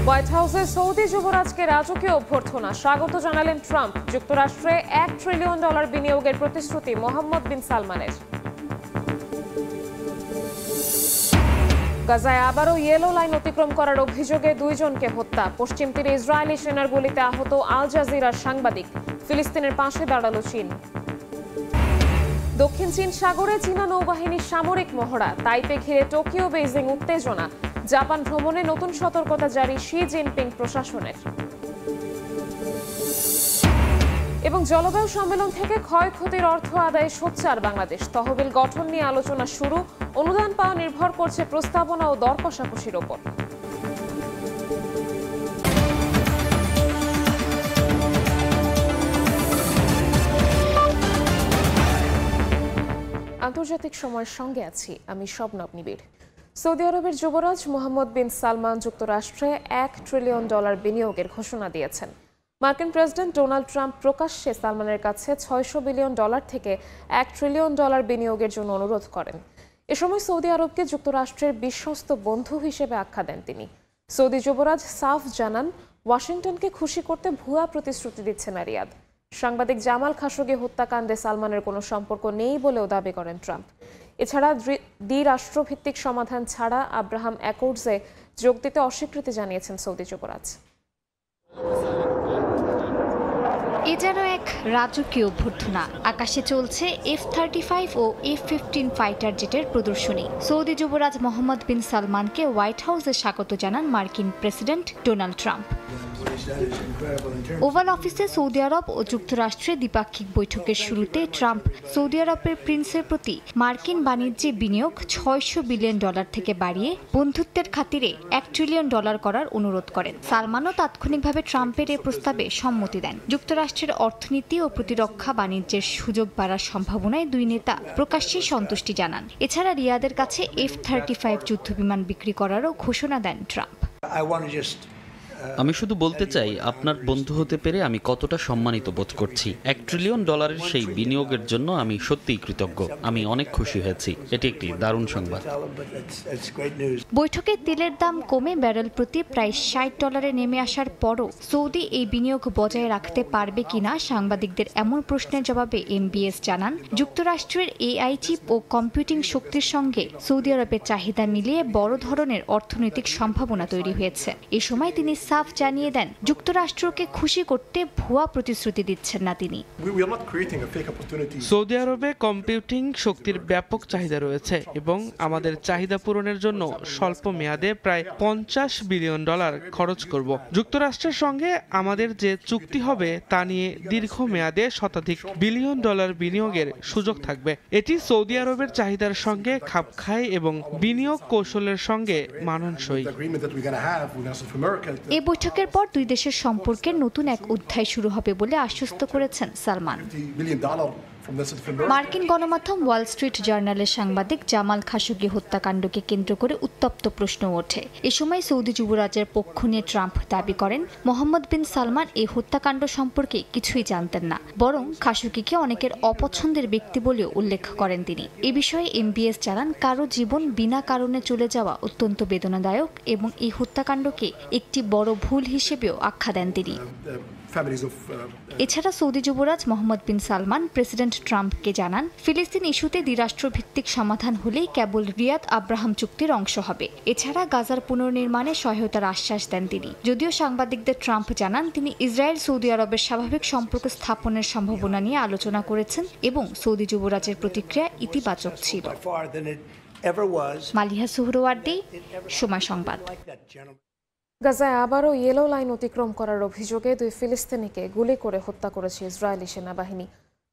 White হাউসে Saudi যুবরাজকে রাজকীয় অভ্যর্থনা, স্বাগত জানালেন ট্রাম্প। যুক্তরাষ্ট্রে $1 ট্রিলিয়ন বিনিয়োগের প্রতিশ্রুতি মোহাম্মদ বিন সালমানের। গাজায় আবারও ইয়েলো লাইন অতিক্রম করার অভিযোগে 2 জনকে হত্যা। পশ্চিম তীরে ইসরায়েলি সেনার গুলিতে আহত আল জাজিরার সাংবাদিক। ফিলিস্তিনের পাশে দাঁড়ালো চীন। দক্ষিণ চীন সাগরে চীনা নৌবাহিনীর সামরিক মহড়া। তাইপে ঘিরে টোকিও বেইজিং উত্তেজনা। জাপান ভ্রমণে নতুন সতর্কতা জারি শি জিনপিং প্রশাসনের। এবং জলবায়ু সম্মেলন থেকে ক্ষয়ক্ষতির অর্থ আদায়ে সোচ্চার বাংলাদেশ। তহবিল গঠন নিয়ে আলোচনা শুরু। অনুদান পাওয়া নির্ভর করছে প্রস্তাবনা ও দর কষাকষির ওপর। আন্তর্জাতিক সময়ের সঙ্গে আছি আমি শবনব নিবিড়। সৌদি আরবের যুবরাজ মোহাম্মদ বিন সালমান যুক্তরাষ্ট্রে $1 ট্রিলিয়ন বিনিয়োগের ঘোষণা দিয়েছেন। মার্কিন প্রেসিডেন্ট ডোনাল্ড ট্রাম্প প্রকাশ্যে সালমানের কাছে $600 বিলিয়ন থেকে $1 ট্রিলিয়ন বিনিয়োগের জন্য অনুরোধ করেন। এ সময় সৌদি আরবকে যুক্তরাষ্ট্রের বিশ্বস্ত বন্ধু হিসেবে আখ্যা দেন তিনি। সৌদি যুবরাজ সাফ জানান, ওয়াশিংটনকে খুশি করতে ভুয়া প্রতিশ্রুতি দিচ্ছে না রিয়াদ। সাংবাদিক জামাল খাশোগি হত্যাকাণ্ডে সালমানের কোনো সম্পর্ক নেই বলেও দাবি করেন ট্রাম্প। এছাড়া দ্বিরাষ্ট্রভিত্তিক সমাধান ছাড়া আব্রাহাম অ্যাকর্ডসে যোগ দিতে অস্বীকৃতি জানিয়েছেন সৌদি যুবরাজ। এ যেন এক রাজকীয় অভ্যর্থনা। আকাশে চলছে F-35 ও F-15 ফাইটার জেটের প্রদর্শনী। সৌদি যুবরাজ মোহাম্মদ বিন সালমানকে হোয়াইট হাউসে স্বাগত জানান মার্কিন প্রেসিডেন্ট ডোনাল্ড ট্রাম্প। ওভাল অফিসে সৌদি আরব ও যুক্তরাষ্ট্রের দ্বিপাক্ষিক বৈঠকের শুরুতে ট্রাম্প সৌদি আরবের প্রিন্সের প্রতি মার্কিন বাণিজ্যে বিনিয়োগ $600 বিলিয়ন থেকে বাড়িয়ে বন্ধুত্বের খাতিরে $1 ট্রিলিয়ন করার অনুরোধ করেন। সালমানও তাৎক্ষণিকভাবে ট্রাম্পের এ প্রস্তাবে সম্মতি দেন। যুক্তরাষ্ট্রের অর্থনীতি ও প্রতিরক্ষা বাণিজ্যের সুযোগ বাড়ার সম্ভাবনায় দুই নেতা প্রকাশ্যেই সন্তুষ্টি জানান। এছাড়া রিয়াদের কাছে F-35 যুদ্ধবিমান বিক্রি করারও ঘোষণা দেন ট্রাম্প। আমি শুধু বলতে চাই, আপনার বন্ধু হতে পেরে আমি কতটা সম্মানিত বোধ করছি। $1 ট্রিলিয়ন সেই বিনিয়োগের জন্য আমি সত্যিই কৃতজ্ঞ। আমি অনেক খুশি হয়েছি। এটি একটি দারুণ সংবাদ। বৈঠকে তেলের দাম কমে ব্যারেল প্রতি প্রায় $60 নেমে আসার পরও সৌদি এই বিনিয়োগ বজায় রাখতে পারবে কিনা সাংবাদিকদের এমন প্রশ্নের জবাবে এমবিএস জানান, যুক্তরাষ্ট্রের এআই চিপ ও কম্পিউটিং শক্তির সঙ্গে সৌদি আরবের চাহিদা মিলিয়ে বড় ধরনের অর্থনৈতিক সম্ভাবনা তৈরি হয়েছে। এ সময় তিনি সাফ জানিয়ে দেন, যুক্তরাষ্ট্রকে খুশি করতে ভুয়া প্রতিশ্রুতি দিচ্ছেন না তিনি। সৌদি আরবে কম্পিউটিং শক্তির ব্যাপক চাহিদা রয়েছে এবং আমাদের চাহিদা পূরণের জন্য স্বল্প মেয়াদে প্রায় $50 বিলিয়ন খরচ করব। যুক্তরাষ্ট্রের সঙ্গে আমাদের যে চুক্তি হবে তা নিয়ে দীর্ঘমেয়াদে শতাধিক বিলিয়ন ডলার বিনিয়োগের সুযোগ থাকবে। এটি সৌদি আরবের চাহিদার সঙ্গে খাপ খায় এবং বিনিয়োগ কৌশলের সঙ্গে মানানসই। এ বৈঠকের পর দুই দেশের সম্পর্কের নতুন এক অধ্যায় শুরু হবে বলে আশ্বস্ত করেছেন সালমান। মার্কিন গণমাধ্যম ওয়াল স্ট্রিট জার্নালের সাংবাদিক জামাল খাশোগি হত্যাকাণ্ডকে কেন্দ্র করে উত্তপ্ত প্রশ্ন ওঠে। এ সময় সৌদি যুবরাজের পক্ষ নিয়ে ট্রাম্প দাবি করেন, মোহাম্মদ বিন সালমান এই হত্যাকাণ্ড সম্পর্কে কিছুই জানতেন না, বরং খাশোগিকে অনেকের অপছন্দের ব্যক্তি বলেও উল্লেখ করেন তিনি। এ বিষয়ে এমবিএস জানান, কারো জীবন বিনা কারণে চলে যাওয়া অত্যন্ত বেদনাদায়ক এবং এই হত্যাকাণ্ডকে একটি বড় ভুল হিসেবেও আখ্যা দেন তিনি। এছাড়া সৌদি যুবরাজ মোহাম্মদ বিন সালমান প্রেসিডেন্ট ট্রাম্পকে জানান, ফিলিস্তিন ইস্যুতে দ্বিরাষ্ট্রভিত্তিক সমাধান হলেই কেবল রিয়াদ আব্রাহাম চুক্তির অংশ হবে। এছাড়া গাজার পুনর্নির্মাণে সহায়তার আশ্বাস দেন তিনি। যদিও সাংবাদিকদের ট্রাম্প জানান, তিনি ইসরায়েল সৌদি আরবের স্বাভাবিক সম্পর্ক স্থাপনের সম্ভাবনা নিয়ে আলোচনা করেছেন এবং সৌদি যুবরাজের প্রতিক্রিয়া ইতিবাচক ছিল। মালিহা সুহরওয়ার্দী, সময় সংবাদ। গাজায় আবারও ইয়েলো লাইন অতিক্রম করার অভিযোগে 2 ফিলিস্তিনিকে গুলি করে হত্যা করেছে ইসরায়েলি সেনাবাহিনী।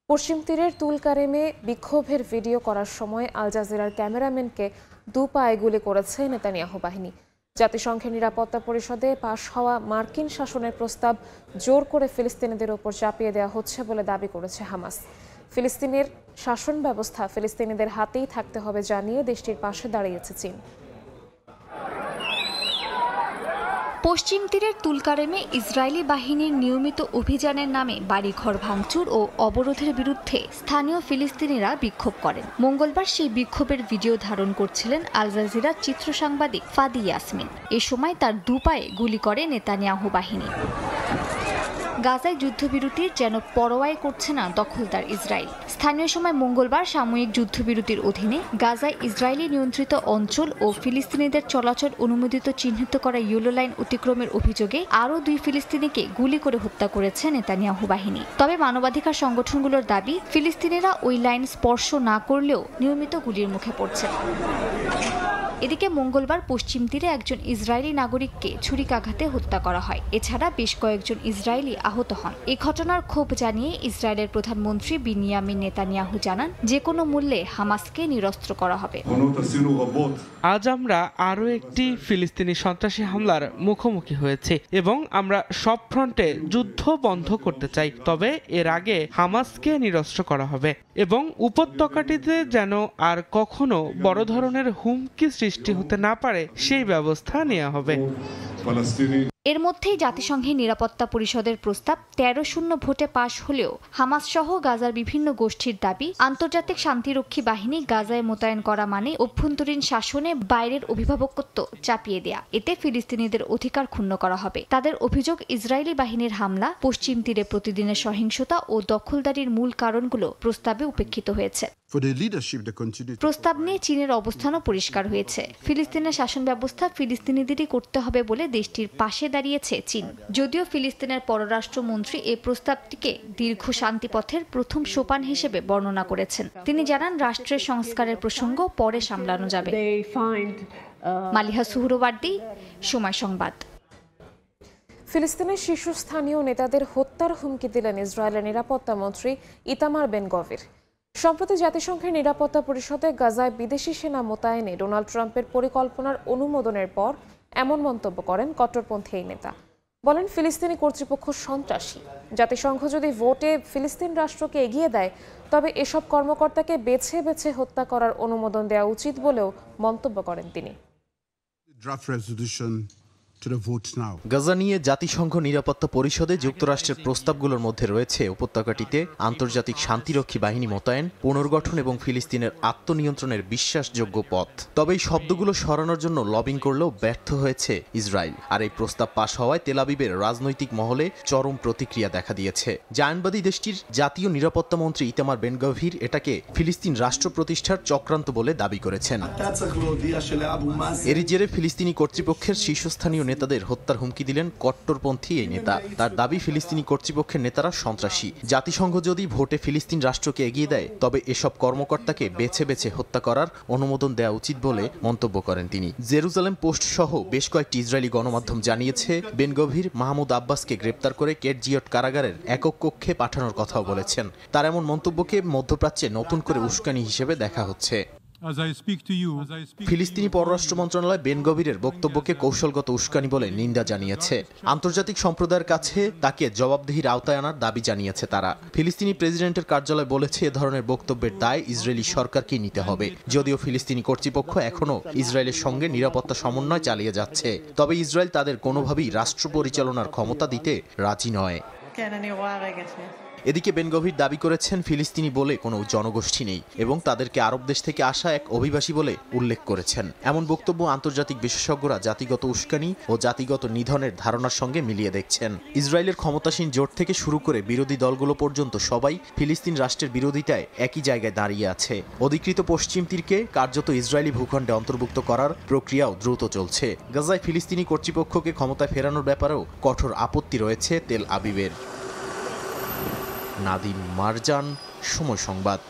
পশ্চিম তীরের তুলকারেমে বিক্ষোভের ভিডিও করার সময় আল জাজিরার ক্যামেরাম্যানকে 2 পায়ে গুলি করেছে নেতানিয়াহু বাহিনী। জাতিসংঘের নিরাপত্তা পরিষদে পাশ হওয়া মার্কিন শাসনের প্রস্তাব জোর করে ফিলিস্তিনিদের ওপর চাপিয়ে দেওয়া হচ্ছে বলে দাবি করেছে হামাস। ফিলিস্তিনের শাসন ব্যবস্থা ফিলিস্তিনিদের হাতেই থাকতে হবে জানিয়ে দেশটির পাশে দাঁড়িয়েছে চীন। পশ্চিম তীরের তুলকারেমে ইসরায়েলি বাহিনীর নিয়মিত অভিযানের নামে বাড়িঘর ভাঙচুর ও অবরোধের বিরুদ্ধে স্থানীয় ফিলিস্তিনিরা বিক্ষোভ করেন। মঙ্গলবার সেই বিক্ষোভের ভিডিও ধারণ করছিলেন আল জাজিরার চিত্র সাংবাদিক ফাদি ইয়াসমিন। এ সময় তার দুপায়ে গুলি করে নেতানিয়াহু বাহিনী। গাজায় যুদ্ধবিরতির যেন পরোয়াই করছে না দখলদার ইসরায়েল। স্থানীয় সময় মঙ্গলবার সাময়িক যুদ্ধবিরতির অধীনে গাজায় ইসরায়েলি নিয়ন্ত্রিত অঞ্চল ও ফিলিস্তিনিদের চলাচল অনুমোদিত চিহ্নিত করা ইয়েলো লাইন অতিক্রমের অভিযোগে আরও 2 ফিলিস্তিনিকে গুলি করে হত্যা করেছে নেতানিয়াহু বাহিনী। তবে মানবাধিকার সংগঠনগুলোর দাবি, ফিলিস্তিনিরা ওই লাইন স্পর্শ না করলেও নিয়মিত গুলির মুখে পড়ছে। এদিকে মঙ্গলবার পশ্চিম তীরে একজন ইসরায়েলি নাগরিককে ছুরিকাঘাতে হত্যা করা হয়। এছাড়া বেশ কয়েকজন ইসরায়েলি আহত হন। এই ঘটনার ক্ষোভ জানিয়ে ইসরায়েলের প্রধানমন্ত্রী বিনিয়ামিন নেতানিয়াহু জানান, যে কোনো মূল্যে হামাসকে নিরস্ত্র করা হবে। আজ আমরা আরও একটি ফিলিস্তিনি সন্ত্রাসী হামলার মুখোমুখি হয়েছে এবং আমরা সব ফ্রন্টে যুদ্ধ বন্ধ করতে চাই। তবে এর আগে হামাসকে নিরস্ত্র করা হবে এবং উপত্যকাটিতে যেন আর কখনো বড় ধরনের হুমকি সৃষ্টি হতে না পারে সেই ব্যবস্থা নেওয়া হবে। এর মধ্যেই জাতিসংঘের নিরাপত্তা পরিষদের প্রস্তাব 13-0 ভোটে পাশ হলেও হামাস সহ গাজার বিভিন্ন গোষ্ঠীর দাবি, আন্তর্জাতিক শান্তিরক্ষী বাহিনী গাজায় মোতায়েন করা মানে অভ্যন্তরীণ শাসনে বাইরের অভিভাবকত্ব চাপিয়ে দেয়া। এতে ফিলিস্তিনিদের অধিকার ক্ষুণ্ণ করা হবে। তাদের অভিযোগ, ইসরায়েলি বাহিনীর হামলা, পশ্চিম তীরে প্রতিদিনের সহিংসতা ও দখলদারির মূল কারণগুলো প্রস্তাবে উপেক্ষিত হয়েছে। প্রস্তাব নিয়ে চীনের অবস্থানও পরিষ্কার হয়েছে। ফিলিস্তিনের শাসন ব্যবস্থা ফিলিস্তিনিদেরই করতে হবে বলে দেশটির পাশে দাঁড়িয়েছে চীন। যদিও ফিলিস্তিনের পররাষ্ট্রমন্ত্রী এই প্রস্তাবটিকে দীর্ঘ শান্তিপথের প্রথম সোপান হিসেবে বর্ণনা করেছেন। তিনি জানান, রাষ্ট্রের সংস্কারের প্রসঙ্গ পরে সামলানো যাবে। মালিহা সুহরওয়ার্দী, সময় সংবাদ। ফিলিস্তিনের শীর্ষস্থানীয় নেতাদের হত্যার হুমকি দিলেন ইসরায়েলের নিরাপত্তা মন্ত্রী ইতামার বেন গভির। সম্প্রতি জাতিসংঘের নিরাপত্তা পরিষদে গাজায় বিদেশি সেনা মোতায়েনে ডোনাল্ড ট্রাম্পের পরিকল্পনার অনুমোদনের পর এমন মন্তব্য করেন কট্টরপন্থী এই নেতা। বলেন, ফিলিস্তিনি কর্তৃপক্ষ সন্ত্রাসী। জাতিসংঘ যদি ভোটে ফিলিস্তিন রাষ্ট্রকে এগিয়ে দেয়, তবে এসব কর্মকর্তাকে বেছে বেছে হত্যা করার অনুমোদন দেওয়া উচিত বলেও মন্তব্য করেন তিনি। গাজা নিয়ে জাতিসংঘ নিরাপত্তা পরিষদে যুক্তরাষ্ট্রের প্রস্তাবগুলোর মধ্যে রয়েছে উপত্যকাটিতে আন্তর্জাতিক শান্তিরক্ষী বাহিনী মোতায়েন, পুনর্গঠন এবং ফিলিস্তিনের আত্মনিয়ন্ত্রণের বিশ্বাসযোগ্য পথ। তবে এই শব্দগুলো সরানোর জন্য লবিং করলেও ব্যর্থ হয়েছে ইসরায়েল। আর এই প্রস্তাব পাশ হওয়ায় তেল আবিবের রাজনৈতিক মহলে চরম প্রতিক্রিয়া দেখা দিয়েছে। জায়নবাদী দেশটির জাতীয় নিরাপত্তা মন্ত্রী ইতামার বেন গভির এটাকে ফিলিস্তিন রাষ্ট্র প্রতিষ্ঠার চক্রান্ত বলে দাবি করেছেন। এরই জেরে ফিলিস্তিনি কর্তৃপক্ষের শীর্ষস্থানীয় নেতাদের হত্যার হুমকি দিলেন কট্টরপন্থী এই নেতা। তার দাবি, ফিলিস্তিনি কর্তৃপক্ষের নেতারা সন্ত্রাসী। জাতিসংঘ যদি ভোটে ফিলিস্তিন রাষ্ট্রকে এগিয়ে দেয়, তবে এসব কর্মকর্তাকে বেছে বেছে হত্যা করার অনুমোদন দেওয়া উচিত বলে মন্তব্য করেন তিনি। জেরুজালেম পোস্ট সহ বেশ কয়েকটি ইসরায়েলি গণমাধ্যম জানিয়েছে, বেন গভির মাহমুদ আব্বাসকে গ্রেপ্তার করে কেটজিয়ট কারাগারের একক কক্ষে পাঠানোর কথাও বলেছেন। তার এমন মন্তব্যকে মধ্যপ্রাচ্যে নতুন করে উস্কানি হিসেবে দেখা হচ্ছে। ফিলিস্তিনি পররাষ্ট্র মন্ত্রণালয় বেন গভিরের বক্তব্যকে কৌশলগত উস্কানি বলে নিন্দা জানিয়েছে। আন্তর্জাতিক সম্প্রদায়ের কাছে তাকে জবাবদিহির আওতায় আনার দাবি জানিয়েছে তারা। ফিলিস্তিনি প্রেসিডেন্টের কার্যালয় বলেছে, এ ধরনের বক্তব্যের দায় ইসরায়েলি সরকারকেই নিতে হবে। যদিও ফিলিস্তিনি কর্তৃপক্ষ এখনও ইসরায়েলের সঙ্গে নিরাপত্তা সমন্বয় চালিয়ে যাচ্ছে, তবে ইসরায়েল তাদের কোনোভাবেই রাষ্ট্র পরিচালনার ক্ষমতা দিতে রাজি নয়। এদিকে বেন গভির দাবি করেছেন, ফিলিস্তিনি বলে কোনো জনগোষ্ঠী নেই এবং তাদেরকে আরব দেশ থেকে আসা এক অভিবাসী বলে উল্লেখ করেছেন। এমন বক্তব্য আন্তর্জাতিক বিশেষজ্ঞরা জাতিগত উস্কানি ও জাতিগত নিধনের ধারণার সঙ্গে মিলিয়ে দেখছেন। ইসরায়েলের ক্ষমতাসীন জোট থেকে শুরু করে বিরোধী দলগুলো পর্যন্ত সবাই ফিলিস্তিন রাষ্ট্রের বিরোধিতায় একই জায়গায় দাঁড়িয়ে আছে। অধিকৃত পশ্চিম তীরকে কার্যত ইসরায়েলি ভূখণ্ডে অন্তর্ভুক্ত করার প্রক্রিয়াও দ্রুত চলছে। গাজায় ফিলিস্তিনি কর্তৃপক্ষকে ক্ষমতায় ফেরানোর ব্যাপারেও কঠোর আপত্তি রয়েছে তেল আবিবের। নাদিম মারজান, সময় সংবাদ।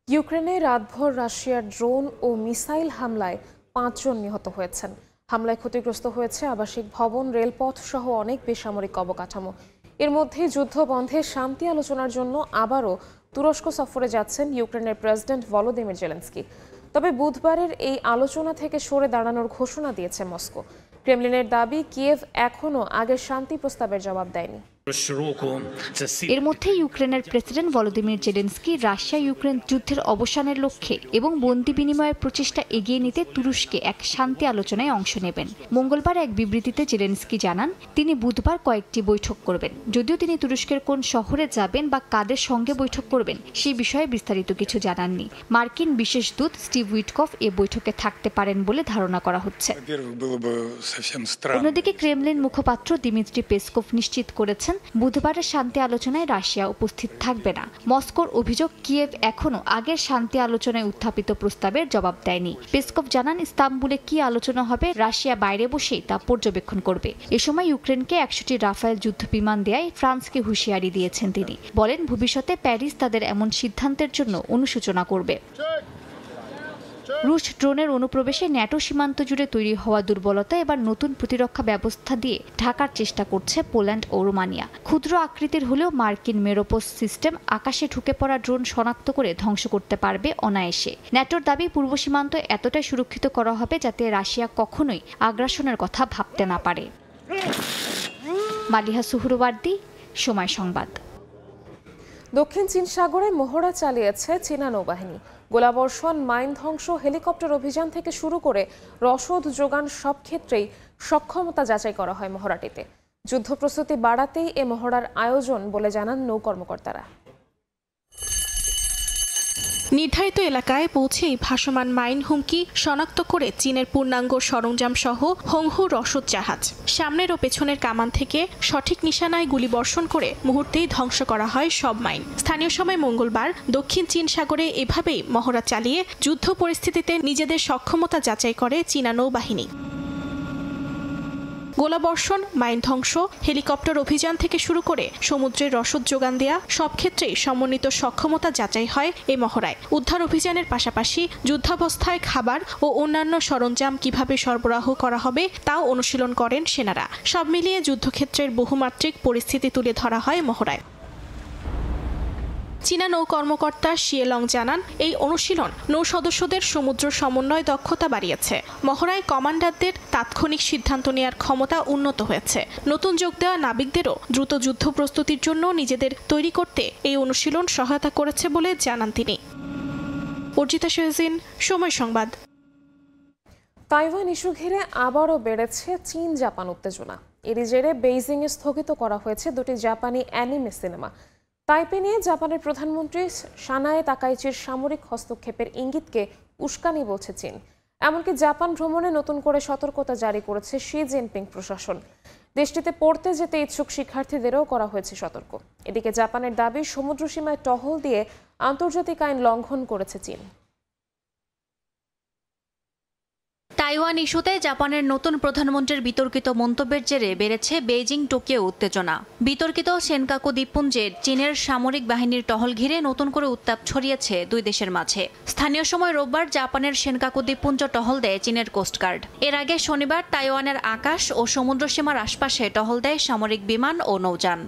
ইউক্রেনে রাতভর রাশিয়ার ড্রোন ও মিসাইল হামলায় 5 জন নিহত হয়েছেন। হামলায় ক্ষতিগ্রস্ত হয়েছে আবাসিক ভবন, রেলপথ সহ অনেক বেসামরিক অবকাঠামো। এর মধ্যে যুদ্ধ বন্ধে শান্তি আলোচনার জন্য আবারও তুরস্ক সফরে যাচ্ছেন ইউক্রেনের প্রেসিডেন্ট ভলোদিমির জেলেনস্কি। তবে বুধবারের এই আলোচনা থেকে সরে দাঁড়ানোর ঘোষণা দিয়েছে মস্কো। ক্রেমলিনের দাবি, কিয়েভ এখনও আগের শান্তি প্রস্তাবের জবাব দেয়নি। এর মধ্যে ইউক্রেনের president Volodymyr Zelensky Russia Ukraine যুদ্ধের অবসানের লক্ষ্যে এবং বন্দি বিনিময়ের প্রচেষ্টা এগিয়ে নিতে তুরস্কে এক শান্তি আলোচনায় অংশ নেবেন। মঙ্গলবার এক বিবৃতিতে জেলেনস্কি জানান তিনি বুধবার কয়েকটি বৈঠক করবেন। যদিও তিনি তুরস্কের কোন শহরে যাবেন বা কাদের সঙ্গে বৈঠক করবেন সেই বিষয়ে বিস্তারিত কিছু জানাননি। মার্কিন বিশেষ দূত স্টিভ উইটকফ এ বৈঠকে থাকতে পারেন বলে ধারণা করা হচ্ছে। অন্যদিকে ক্রেমলিন মুখপাত্র দিমিত্রি পেসকভ নিশ্চিত করেছেন বুধবারের শান্তি আলোচনায় রাশিয়া উপস্থিত থাকবে না। মস্কোর অভিযোগ কিয়েভ এখনও আগের শান্তি আলোচনায় উত্থাপিত প্রস্তাবের জবাব দেয়নি। পেসকভ জানান ইস্তাম্বুলে কি আলোচনা হবে রাশিয়া বাইরে বসেই তা পর্যবেক্ষণ করবে। এ সময় ইউক্রেনকে 100টি রাফায়েল যুদ্ধ বিমান দেয়ায় ফ্রান্সকে হুঁশিয়ারি দিয়েছেন তিনি। বলেন ভবিষ্যতে প্যারিস তাদের এমন সিদ্ধান্তের জন্য অনুশোচনা করবে। রুশ ড্রোনের অনুপ্রবেশে ন্যাটো সীমান্ত জুড়ে তৈরি হওয়া দুর্বলতা এবার নতুন প্রতিরক্ষা ব্যবস্থা দিয়ে ঢাকার চেষ্টা করছে পোল্যান্ড ও রোমানিয়া। ক্ষুদ্র আকৃতির হলেও মার্কিন মেরোপোস সিস্টেম আকাশে ঢুকে পড়া ড্রোন শনাক্ত করে ধ্বংস করতে পারবে অনায়াসে। ন্যাটোর দাবি পূর্ব সীমান্ত এতটাই সুরক্ষিত করা হবে যাতে রাশিয়া কখনোই আগ্রাসনের কথা ভাবতে না পারে। মালিহা সুহরওয়ার্দী, সময় সংবাদ। দক্ষিণ চীন সাগরে মহড়া চালিয়েছে চীনা নৌবাহিনী। গোলাবর্ষণ, মাইন ধ্বংস, হেলিকপ্টার অভিযান থেকে শুরু করে রসদ যোগান সব ক্ষেত্রেই সক্ষমতা যাচাই করা হয় মহড়াটিতে। যুদ্ধ প্রস্তুতি বাড়াতেই এ মহড়ার আয়োজন বলে জানান নৌ কর্মকর্তারা। নির্ধারিত এলাকায় পৌঁছেই ভাসমান মাইন হুমকি শনাক্ত করে চীনের পূর্ণাঙ্গ সরঞ্জাম সহ হোংহু রসদ জাহাজ সামনের ও পেছনের কামান থেকে সঠিক নিশানায় গুলি বর্ষণ করে মুহূর্তেই ধ্বংস করা হয় সব মাইন। স্থানীয় সময় মঙ্গলবার দক্ষিণ চীন সাগরে এভাবেই মহড়া চালিয়ে যুদ্ধ পরিস্থিতিতে নিজেদের সক্ষমতা যাচাই করে চীনা নৌবাহিনী। গোলাবর্ষণ, মাইন ধ্বংস, হেলিকপ্টার অভিযান থেকে শুরু করে সমুদ্রের রসদ যোগান দেয়া সব ক্ষেত্রেই সমন্বিত সক্ষমতা যাচাই হয় এই মহড়ায়। উদ্ধার অভিযানের পাশাপাশি যুদ্ধাবস্থায় খাবার ও অন্যান্য সরঞ্জাম কিভাবে সরবরাহ করা হবে তাও অনুশীলন করেন সেনারা। সব মিলিয়ে যুদ্ধক্ষেত্রের বহুমাত্রিক পরিস্থিতি তুলে ধরা হয় মহড়ায়। চীনা নৌ কর্মকর্তা শিয়েলং জানান এই অনুশীলন নৌ সদস্যদের সমুদ্র সমন্বয় দক্ষতা বাড়িয়েছে। মহড়ায় কমান্ডারদের তাৎক্ষণিক সিদ্ধান্ত নেওয়ার ক্ষমতা উন্নত হয়েছে। নতুন যোগ দেওয়া নাবিকদেরও দ্রুত যুদ্ধ প্রস্তুতির জন্য নিজেদের তৈরি করতে এই অনুশীলন সহায়তা করেছে বলে জানান তিনি। অর্জিতা শেহজিন, সময় সংবাদ। তাইওয়ান ইস্যু ঘিরে আবারও বেড়েছে চীন জাপান উত্তেজনা। এরই জেরে বেইজিংয়ে স্থগিত করা হয়েছে দুটি জাপানি অ্যানিমে সিনেমা। তাইপে নিয়ে জাপানের প্রধানমন্ত্রী সানায়ে তাকাইচির সামরিক হস্তক্ষেপের ইঙ্গিতকে উস্কানি বলছে চীন। এমনকি জাপান ভ্রমণে নতুন করে সতর্কতা জারি করেছে শি জিনপিং প্রশাসন। দেশটিতে পড়তে যেতে ইচ্ছুক শিক্ষার্থীদেরও করা হয়েছে সতর্ক। এদিকে জাপানের দাবি সমুদ্র সীমায় টহল দিয়ে আন্তর্জাতিক আইন লঙ্ঘন করেছে চীন। তাইওয়ান ইস্যুতে জাপানের নতুন প্রধানমন্ত্রীর বিতর্কিত মন্তব্যের জেরে বেড়েছে বেইজিং টোকিও উত্তেজনা। বিতর্কিত সেনকাকু দ্বীপপুঞ্জের চীনের সামরিক বাহিনীর টহল ঘিরে নতুন করে উত্তাপ ছড়িয়েছে দুই দেশের মাঝে। স্থানীয় সময় রোববার জাপানের সেনকাকু দ্বীপপুঞ্জ টহল দেয় চীনের কোস্টগার্ড। এর আগে শনিবার তাইওয়ানের আকাশ ও সমুদ্র সীমার আশপাশে টহল দেয় সামরিক বিমান ও নৌযান।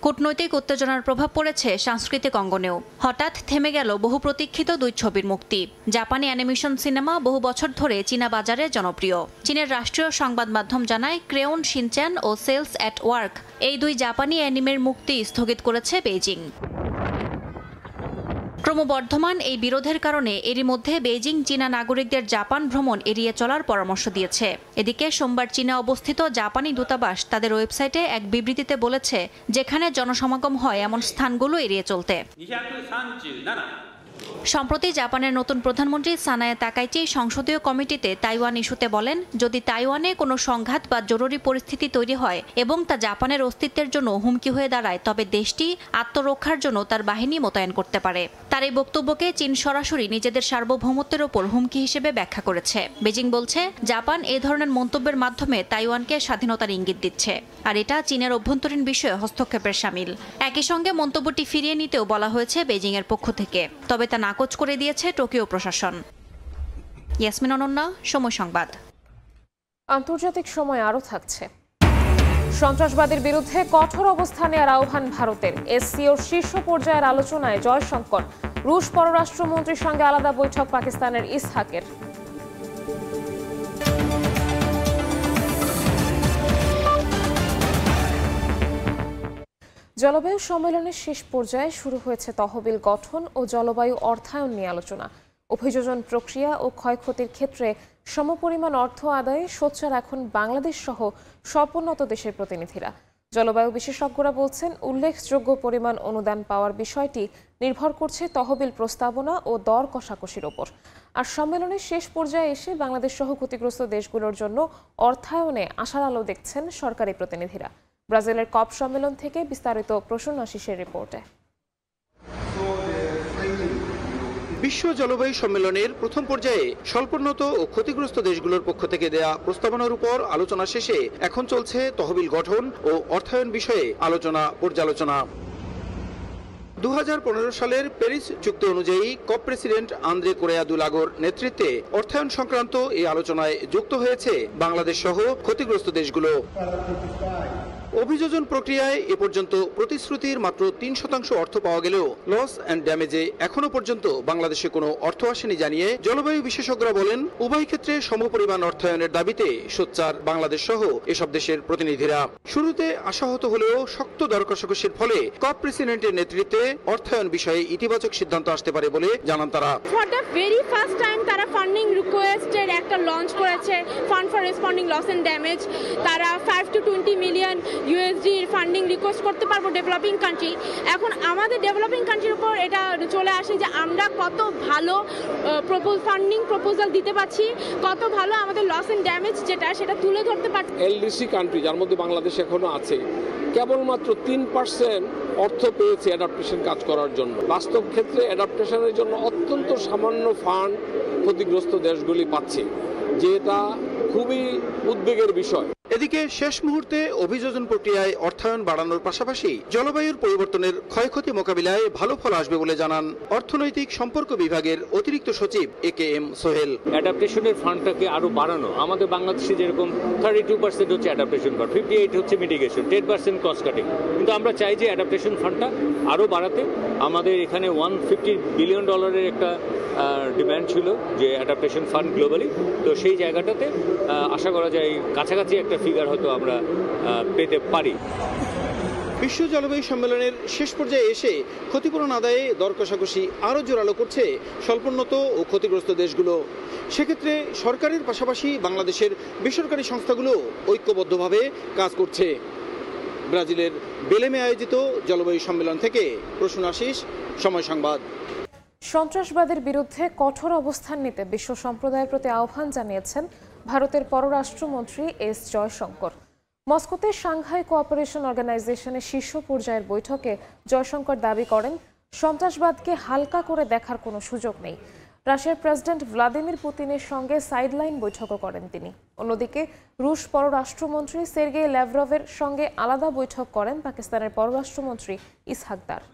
কূটনৈতিক উত্তেজনার প্রভাব পড়েছে সাংস্কৃতিক অঙ্গনেও। হঠাৎ থেমে গেল বহু প্রতীক্ষিত দুই ছবির মুক্তি। জাপানি অ্যানিমেশন সিনেমা বহু বছর ধরে চীনা বাজারে জনপ্রিয়। চীনের রাষ্ট্রীয় সংবাদ মাধ্যম জানায় ক্রেয়ন শিনচ্যান ও সেলস অ্যাট ওয়ার্ক এই দুই জাপানি অ্যানিমের মুক্তি স্থগিত করেছে বেইজিং। ক্রমবর্ধমান এই বিরোধের কারণে এরই মধ্যে বেইজিং চীনা নাগরিকদের জাপান ভ্রমণ এড়িয়ে চলার পরামর্শ দিয়েছে। এদিকে সোমবার চীনে অবস্থিত জাপানি দূতাবাস তাদের ওয়েবসাইটে এক বিবৃতিতে বলেছে যেখানে জনসমাগম হয় এমন স্থানগুলো এড়িয়ে চলতে। সম্প্রতি জাপানের নতুন প্রধানমন্ত্রী সানায়ে তাকাইচি সংসদীয় কমিটিতে তাইওয়ান ইস্যুতে বলেন, যদি তাইওয়ানে কোনো সংঘাত বা জরুরি পরিস্থিতি তৈরি হয় এবং তা জাপানের অস্তিত্বের জন্য হুমকি হয়ে দাঁড়ায় তবে দেশটি আত্মরক্ষার জন্য তার বাহিনী মোতায়েন করতে পারে। তার এই বক্তব্যকে চীন সরাসরি নিজেদের সার্বভৌমত্বের ওপর হুমকি হিসেবে ব্যাখ্যা করেছে। বেজিং বলছে জাপান এ ধরনের মন্তব্যের মাধ্যমে তাইওয়ানকে স্বাধীনতার ইঙ্গিত দিচ্ছে, আর এটা চীনের অভ্যন্তরীণ বিষয়ে হস্তক্ষেপের শামিল। একই সঙ্গে মন্তব্যটি ফিরিয়ে নিতেও বলা হয়েছে বেজিংয়ের পক্ষ থেকে, তবে তা নাকচ করে দিয়েছে টোকিও প্রশাসন। ইয়াসমিন অনন্যা, সময় সংবাদ। আন্তর্জাতিক সময় আরও থাকছে। সন্ত্রাসবাদের বিরুদ্ধে কঠোর অবস্থান নেওয়ার আহ্বান ভারতের। এসসিওর শীর্ষ পর্যায়ের আলোচনায় জয়শঙ্কর। রুশ পররাষ্ট্রমন্ত্রীর সঙ্গে আলাদা বৈঠক পাকিস্তানের ইসহাকের। জলবায়ু সম্মেলনের শেষ পর্যায়ে শুরু হয়েছে তহবিল গঠন ও জলবায়ু অর্থায়ন নিয়ে আলোচনা। অভিযোজন প্রক্রিয়া ও ক্ষয়ক্ষতির ক্ষেত্রে সমপরিমাণ অর্থ আদায়ে সোচ্চার এখন বাংলাদেশ সহ স্বল্পোন্নত দেশের প্রতিনিধিরা। জলবায়ু বিশেষজ্ঞরা বলছেন, উল্লেখযোগ্য পরিমাণ অনুদান পাওয়ার বিষয়টি নির্ভর করছে তহবিল প্রস্তাবনা ও দর কষাকষির ওপর। আর সম্মেলনের শেষ পর্যায়ে এসে বাংলাদেশ সহ ক্ষতিগ্রস্ত দেশগুলোর জন্য অর্থায়নে আশার আলো দেখছেন সরকারি প্রতিনিধিরা। ব্রাজিলের কপ সম্মেলন থেকে বিস্তারিত প্রসূন আশিসের রিপোর্টে। বিশ্ব জলবায়ু সম্মেলনের প্রথম পর্যায়ে স্বল্পোন্নত ও ক্ষতিগ্রস্ত দেশগুলোর পক্ষ থেকে দেয়া প্রস্তাবনার উপর আলোচনা শেষে এখন চলছে তহবিল গঠন ও অর্থায়ন বিষয়ে আলোচনা পর্যালোচনা। 2015 সালের প্যারিস চুক্তি অনুযায়ী কপ প্রেসিডেন্ট আন্দ্রে কোরেয়া দুলাগোর নেতৃত্বে অর্থায়ন সংক্রান্ত এই আলোচনায় যুক্ত হয়েছে বাংলাদেশ সহ ক্ষতিগ্রস্ত দেশগুলো। অভিযোজন প্রক্রিয়ায় এ পর্যন্ত প্রতিশ্রুতির মাত্র 3% অর্থ পাওয়া গেলেও লস অ্যান্ড ড্যামেজে এখনো পর্যন্ত বাংলাদেশে কোনো অর্থ আসেনি জানিয়ে জলবায়ু বিশেষজ্ঞরা বলেন, উভয় ক্ষেত্রে সমপরিমাণ অর্থায়নের দাবিতে সোচ্চার বাংলাদেশ সহ এসব দেশের প্রতিনিধিরা। শুরুতে আশাহত হলেও শক্ত দর কষাকষির ফলে কপ প্রেসিডেন্টের নেতৃত্বে অর্থায়ন বিষয়ে ইতিবাচক সিদ্ধান্ত আসতে পারে বলে জানান তারা। For the very first time তারা ফান্ডিং রিকোয়েস্টের একটা লঞ্চ করেছে, fund for responding loss and damage. তারা 5 to 20 million USD funding request করতে পারবো ডেভেলপিং কান্ট্রি। এখন আমাদের ডেভেলপিং কান্ট্রির উপর এটা চলে আসে যে আমরা কত ভালো ফান্ডিং প্রপোজাল দিতে পারছি, কত ভালো আমাদের লস এন্ড ড্যামেজ সেটা তুলে ধরতে পারছি। LDC কান্ট্রি, যার মধ্যে বাংলাদেশ এখনো আছে, কেবলমাত্র 3% অর্থ পেয়েছে অ্যাডাপ্টেশন কাজ করার জন্য। বাস্তব ক্ষেত্রে অ্যাডাপ্টেশনের জন্য অত্যন্ত সামান্য ফান্ড ক্ষতিগ্রস্ত দেশগুলি পাচ্ছে, যেটা খুবই উদ্বেগের বিষয়। এদিকে শেষ মুহূর্তে অভিযোজন প্রক্রিয়ায় অর্থায়ন বাড়ানোর পাশাপাশি জলবায়ুর পরিবর্তনের ক্ষয়ক্ষতি মোকাবিলায় ভালো ফল আসবে বলে জানান অর্থনৈতিক সম্পর্ক বিভাগের অতিরিক্ত সচিব AKM সোহেল। অ্যাডাপ্টেশনের ফান্ডটাকে আরো বাড়ানো, আমাদের বাংলাদেশে যেরকম 32% হচ্ছে অ্যাডাপ্টেশন ফান্ড, 58 হচ্ছে মিটিগেশন, 10% কস্ট কাটিং, কিন্তু আমরা চাই যে অ্যাডাপ্টেশন ফান্ডটা আরো বাড়াতে। আমাদের এখানে $150 বিলিয়ন একটা ডিমান্ড ছিল যে অ্যাডাপ্টেশন ফান্ড গ্লোবালি, তো সেই জায়গাটাতে আশা করা যায় কাছাকাছি একটা ফিগার হয়তো আমরা পেতে পারি। বিশ্ব জলবায়ু সম্মেলনের শেষ পর্যায়ে এসে ক্ষতিপূরণ আদায়ে দর কষাকষি আরও জোরালো করছে স্বল্পোন্নত ও ক্ষতিগ্রস্ত দেশগুলো। সেক্ষেত্রে সরকারের পাশাপাশি বাংলাদেশের বেসরকারি সংস্থাগুলো ঐক্যবদ্ধভাবে কাজ করছে। ব্রাজিলের বেলেমে আয়োজিত জলবায়ু সম্মেলন থেকে প্রসূন আশিস, সময় সংবাদ। সন্ত্রাসবাদের বিরুদ্ধে কঠোর অবস্থান নিতে বিশ্ব সম্প্রদায়ের প্রতি আহ্বান জানিয়েছেন ভারতের পররাষ্ট্রমন্ত্রী এস জয়শঙ্কর। মস্কোতে সাংহাই কোঅপারেশন অর্গানাইজেশনের শীর্ষ পর্যায়ের বৈঠকে জয়শঙ্কর দাবি করেন, সন্ত্রাসবাদকে হালকা করে দেখার কোনো সুযোগ নেই। রাশিয়ার প্রেসিডেন্ট ভ্লাদিমির পুতিনের সঙ্গে সাইডলাইন বৈঠকও করেন তিনি। অন্যদিকে রুশ পররাষ্ট্রমন্ত্রী সের্গেই ল্যাভরভের সঙ্গে আলাদা বৈঠক করেন পাকিস্তানের পররাষ্ট্রমন্ত্রী ইসহাক দার।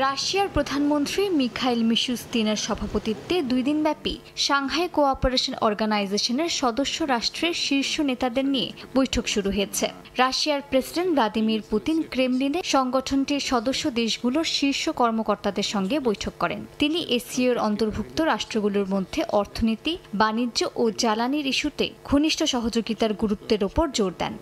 রাশিয়ার প্রধানমন্ত্রী মিখাইল মিশুস্তিনের সভাপতিত্বে 2 দিনব্যাপী সাংহাই কোঅপারেশন অর্গানাইজেশনের সদস্য রাষ্ট্রের শীর্ষ নেতাদের নিয়ে বৈঠক শুরু হয়েছে। রাশিয়ার প্রেসিডেন্ট ভ্লাদিমির পুতিন ক্রেমলিনে সংগঠনটির সদস্য দেশগুলোর শীর্ষ কর্মকর্তাদের সঙ্গে বৈঠক করেন। তিনি এশিয়ার অন্তর্ভুক্ত রাষ্ট্রগুলোর মধ্যে অর্থনীতি, বাণিজ্য ও জ্বালানির ইস্যুতে ঘনিষ্ঠ সহযোগিতার গুরুত্বের ওপর জোর দেন।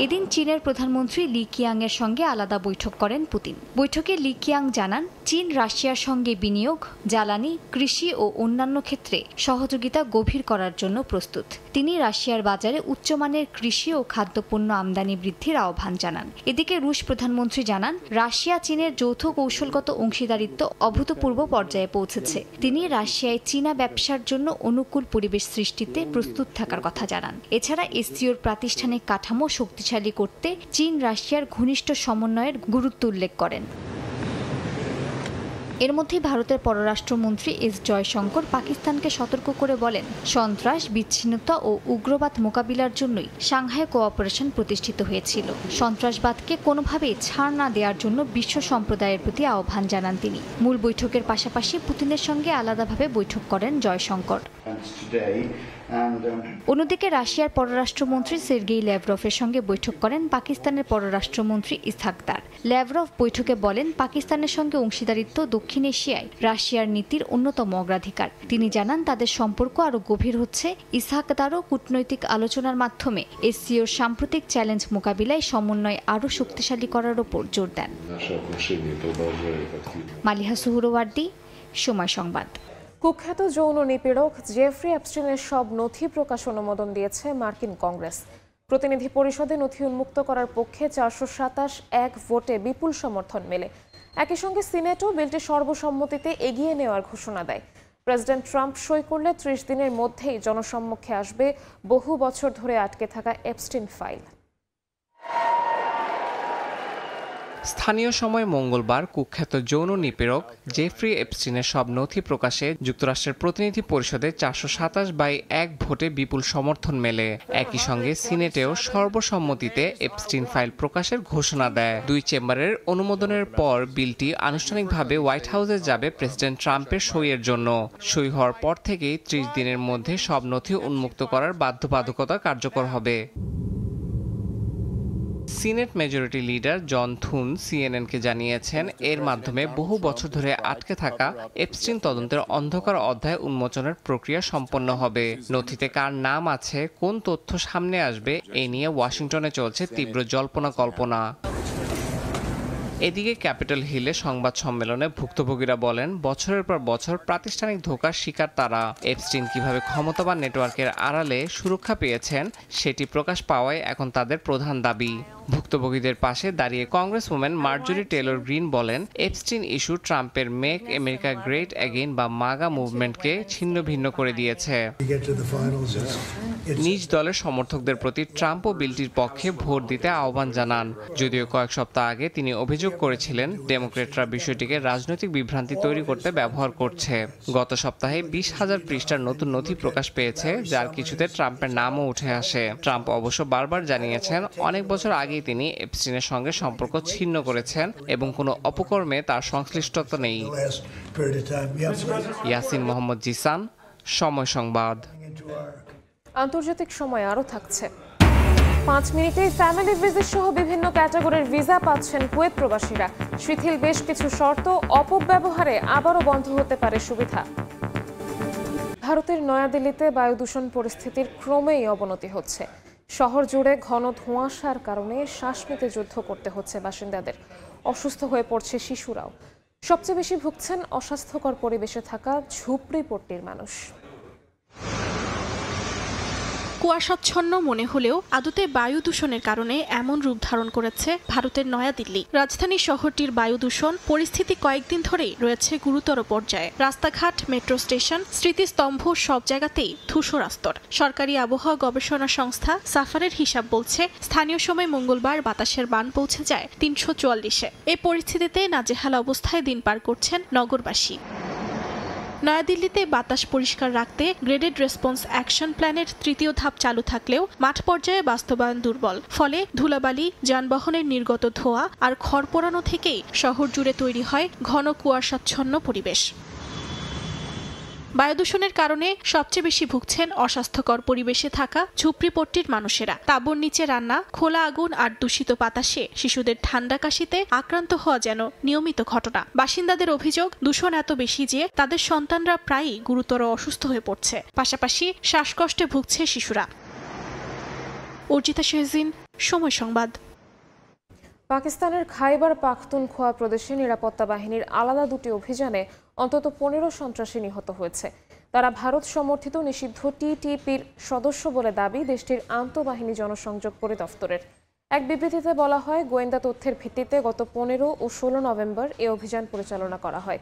এদিন চীনের প্রধানমন্ত্রী লি কিয়াংয়ের সঙ্গে আলাদা বৈঠক করেন পুতিন। বৈঠকে লি কিয়াং জানান, চীন রাশিয়ার সঙ্গে বিনিয়োগ, জ্বালানি, কৃষি ও অন্যান্য ক্ষেত্রে সহযোগিতা গভীর করার জন্য প্রস্তুত। তিনি রাশিয়ার বাজারে উচ্চমানের কৃষি ও খাদ্যপণ্য আমদানি বৃদ্ধির আহ্বান জানান। এদিকে রুশ প্রধানমন্ত্রী জানান, রাশিয়া চীনের যৌথ কৌশলগত অংশীদারিত্ব অভূতপূর্ব পর্যায়ে পৌঁছেছে। তিনি রাশিয়ায় চীনা ব্যবসার জন্য অনুকূল পরিবেশ সৃষ্টিতে প্রস্তুত থাকার কথা জানান। এছাড়া এসসিওর প্রাতিষ্ঠানিক কাঠামো শক্তিশালী করতে চীন রাশিয়ার ঘনিষ্ঠ সমন্বয়ের গুরুত্ব উল্লেখ করেন। এর মধ্যে ভারতের পররাষ্ট্রমন্ত্রী এস জয়শঙ্কর পাকিস্তানকে সতর্ক করে বলেন, সন্ত্রাস, বিচ্ছিন্নতা ও উগ্রবাদ মোকাবিলার জন্যই সাংহাই কোঅপারেশন প্রতিষ্ঠিত হয়েছিল। সন্ত্রাসবাদকে কোনোভাবেই ছাড় না দেওয়ার জন্য বিশ্ব সম্প্রদায়ের প্রতি আহ্বান জানান তিনি। মূল বৈঠকের পাশাপাশি পুতিনের সঙ্গে আলাদাভাবে বৈঠক করেন জয়শঙ্কর। অন্যদিকে রাশিয়ার পররাষ্ট্রমন্ত্রী সের্গেই ল্যাভরভের সঙ্গে বৈঠক করেন পাকিস্তানের পররাষ্ট্রমন্ত্রী ইসহাক দার। ল্যাভরভ বৈঠকে বলেন, পাকিস্তানের সঙ্গে অংশীদারিত্ব দক্ষিণ এশিয়ায় রাশিয়ার নীতির অন্যতম অগ্রাধিকার। তিনি জানান, তাদের সম্পর্ক আরও গভীর হচ্ছে। ইসহাক দারও কূটনৈতিক আলোচনার মাধ্যমে এসসিওর সাম্প্রতিক চ্যালেঞ্জ মোকাবিলায় সমন্বয় আরও শক্তিশালী করার ওপর জোর দেন। মালিহা সুহরওয়ার্দী, সময় সংবাদ। কুখ্যাত যৌন নিপীড়ক জেফ্রি এপস্টিনের সব নথি প্রকাশ অনুমোদন দিয়েছে মার্কিন কংগ্রেস। প্রতিনিধি পরিষদে নথি উন্মুক্ত করার পক্ষে 427 ভোটে বিপুল সমর্থন মেলে। একই সঙ্গে সিনেটও বিলটি সর্বসম্মতিতে এগিয়ে নেওয়ার ঘোষণা দেয়। প্রেসিডেন্ট ট্রাম্প সই করলে 30 দিনের মধ্যেই জনসম্মুখে আসবে বহু বছর ধরে আটকে থাকা এপস্টিন ফাইল। স্থানীয় সময় মঙ্গলবার কুখ্যাত যৌন নিপীড়ক জেফ্রি এপস্টিনের সব নথি প্রকাশে যুক্তরাষ্ট্রের প্রতিনিধি পরিষদে 427 ভোটে বিপুল সমর্থন মেলে। একই সঙ্গে সিনেটেও সর্বসম্মতিতে এপস্টিন ফাইল প্রকাশের ঘোষণা দেয়। দুই চেম্বারের অনুমোদনের পর বিলটি আনুষ্ঠানিকভাবে হোয়াইট হাউসে যাবে প্রেসিডেন্ট ট্রাম্পের সইয়ের জন্য। সই হওয়ার পর থেকেই 30 দিনের মধ্যে সব নথি উন্মুক্ত করার বাধ্যবাধকতা কার্যকর হবে। সিনেট মেজরিটি লিডার জন থুন সিএনএনকে জানিয়েছেন, এর মাধ্যমে বহু বছর ধরে আটকে থাকা এপস্টিন তদন্তের অন্ধকার অধ্যায় উন্মোচনের প্রক্রিয়া সম্পন্ন হবে। নথিতে কার নাম আছে, কোন তথ্য সামনে আসবে, এ নিয়ে ওয়াশিংটনে চলছে তীব্র জল্পনা কল্পনা। এদিকে ক্যাপিটল হিলে সংবাদ সম্মেলনে ভুক্তভোগীরা বলেন, বছরের পর বছর প্রাতিষ্ঠানিক ধোঁকার শিকার তারা। এপস্টিন কিভাবে ক্ষমতাবান নেটওয়ার্কের আড়ালে সুরক্ষা পেয়েছেন সেটি প্রকাশ পাওয়াই এখন তাদের প্রধান দাবি। ভুক্তভোগীদের পাশে দাঁড়িয়ে কংগ্রেসওম্যান মার্জরি টেলর গ্রিন বলেন, এপস্টিন ইস্যু ট্রাম্পের মেক আমেরিকা গ্রেট অ্যাগেইন বা মাগা মুভমেন্টকে ছিন্ন ভিন্ন করে দিয়েছে। নিজ দলের সমর্থকদের প্রতি ট্রাম্পও বিলটির পক্ষে ভোট দিতে আহ্বান জানান। যদিও কয়েক সপ্তাহ আগে তিনি অভিযোগ করেছিলেন, ডেমোক্রেটরা বিষয়টিকে রাজনৈতিক বিভ্রান্তি তৈরি করতে ব্যবহার করছে। গত সপ্তাহে 20,000 পৃষ্ঠার নতুন নথি প্রকাশ পেয়েছে, যার কিছুতে ট্রাম্পের নামও উঠে আসে। ট্রাম্প অবশ্য বারবার জানিয়েছেন, অনেক বছর আগেই তিনি এপস্টিনের সঙ্গে সম্পর্ক ছিন্ন করেছেন এবং কোনো অপকর্মে তার সংশ্লিষ্টতা নেই। ইয়াসিন মোহাম্মদ জিসান, সময় সংবাদ। আন্তর্জাতিক সময় আরও থাকছে 5 মিনিটেই ফ্যামিলি ভিজিট সহ বিভিন্ন ক্যাটাগরির ভিসা পাচ্ছেন কুয়েত প্রবাসীরা। শিথিল বেশ কিছু শর্ত, অপব্যবহারে আবারও বন্ধ হতে পারে সুবিধা। ভারতের নয়াদিল্লিতে বায়ু দূষণ পরিস্থিতির ক্রমেই অবনতি হচ্ছে। শহর জুড়ে ঘন ধোঁয়াশার কারণে শ্বাস নিতে যুদ্ধ করতে হচ্ছে বাসিন্দাদের। অসুস্থ হয়ে পড়ছে শিশুরাও। সবচেয়ে বেশি ভুগছেন অস্বাস্থ্যকর পরিবেশে থাকা ঝুপড়িপট্টির মানুষ। কুয়াশাচ্ছন্ন মনে হলেও আদতে বায়ু দূষণের কারণে এমন রূপ ধারণ করেছে ভারতের নয়াদিল্লি। রাজধানী শহরটির বায়ু দূষণ পরিস্থিতি কয়েকদিন ধরেই রয়েছে গুরুতর পর্যায়ে। রাস্তাঘাট, মেট্রো স্টেশন, স্মৃতিস্তম্ভ সব জায়গাতেই ধূসর আস্তর। সরকারি আবহাওয়া গবেষণা সংস্থা সাফারের হিসাব বলছে, স্থানীয় সময় মঙ্গলবার বাতাসের মান পৌঁছে যায় 344-এ। এই পরিস্থিতিতে নাজেহাল অবস্থায় দিন পার করছেন নগরবাসী। নয়াদিল্লিতে বাতাস পরিষ্কার রাখতে গ্রেডেড রেসপন্স অ্যাকশন প্ল্যানের 3য় ধাপ চালু থাকলেও মাঠ পর্যায়ে বাস্তবায়ন দুর্বল। ফলে ধুলাবালি, যানবাহনের নির্গত ধোঁয়া আর খড় পোড়ানো থেকেই শহর জুড়ে তৈরি হয় ঘন কুয়াশাচ্ছন্ন পরিবেশ। বায়ু দূষণের কারণে সবচেয়ে বেশি ভুগছেন অস্বাস্থ্যকর পরিবেশে থাকা ঝুপড়িপট্টির মানুষেরা। তাঁবুর নিচে রান্না, খোলা আগুন আর দূষিত বাতাসে শিশুদের ঠান্ডা কাশিতে আক্রান্ত হওয়া যেন নিয়মিত ঘটনা। বাসিন্দাদের অভিযোগ, দূষণ এত বেশি যে তাদের সন্তানরা প্রায়ই গুরুতর অসুস্থ হয়ে পড়ছে। পাশাপাশি শ্বাসকষ্টে ভুগছে শিশুরা। অর্জিতা শেহজিন, সময় সংবাদ। পাকিস্তানের খাইবার পাখতুনখোয়া প্রদেশে নিরাপত্তা বাহিনীর আলাদা 2টি অভিযানে অন্তত 15 সন্ত্রাসী নিহত হয়েছে। তারা ভারত সমর্থিত নিষিদ্ধ টিটিপির সদস্য বলে দাবি দেশটির আন্তঃবাহিনী জনসংযোগ পরিদপ্তরের। এক বিবৃতিতে বলা হয়, গোয়েন্দা তথ্যের ভিত্তিতে গত 15 ও 16 নভেম্বর এই অভিযান পরিচালনা করা হয়।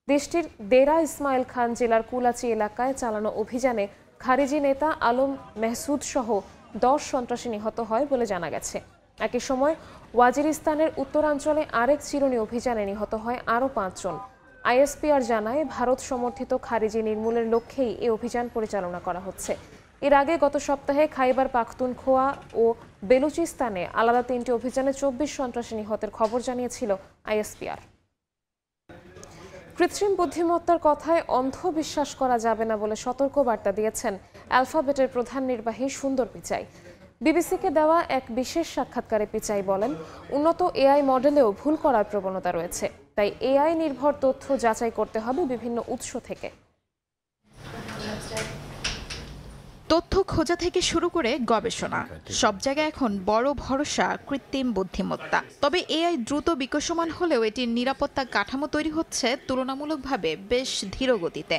দেশটির দেরা ইসমাইল খান জেলার কুলাচি এলাকায় চালানো অভিযানে খারিজি নেতা আলম মেহসুদ সহ 10 সন্ত্রাসী নিহত হয় বলে জানা গেছে। একই সময় ওয়াজিরিস্তানের উত্তরাঞ্চলে আরেক চিরুনি অভিযানে নিহত হয় আরও 5 জন। আইএসপিআর জানায়, ভারত সমর্থিত খারিজি নির্মূলের লক্ষ্যেই এই অভিযান পরিচালনা করা হচ্ছে। এর আগে গত সপ্তাহে খাইবার পাখতুনখোয়া ও বেলুচিস্তানে আলাদা 3টি অভিযানে 24 সন্ত্রাসী নিহতের খবর জানিয়েছিল আইএসপিআর। কৃত্রিম বুদ্ধিমত্তার কথায় অন্ধ বিশ্বাস করা যাবে না বলে সতর্কবার্তা দিয়েছেন অ্যালফাবেটের প্রধান নির্বাহী সুন্দর পিচাই। বিবিসিকে দেওয়া এক বিশেষ সাক্ষাৎকারে পিচাই বলেন, উন্নত এআই মডেলেও ভুল করার প্রবণতা রয়েছে, তাই এআই নির্ভর তথ্য যাচাই করতে হবে বিভিন্ন উৎস থেকে। তথ্য খোঁজা থেকে শুরু করে গবেষণা, সব জায়গায় এখন বড় ভরসা কৃত্রিম বুদ্ধিমত্তা। তবে এআই দ্রুত বিকশমান হলেও এটির নিরাপত্তা কাঠামো তৈরি হচ্ছে তুলনামূলকভাবে বেশ ধীর গতিতে।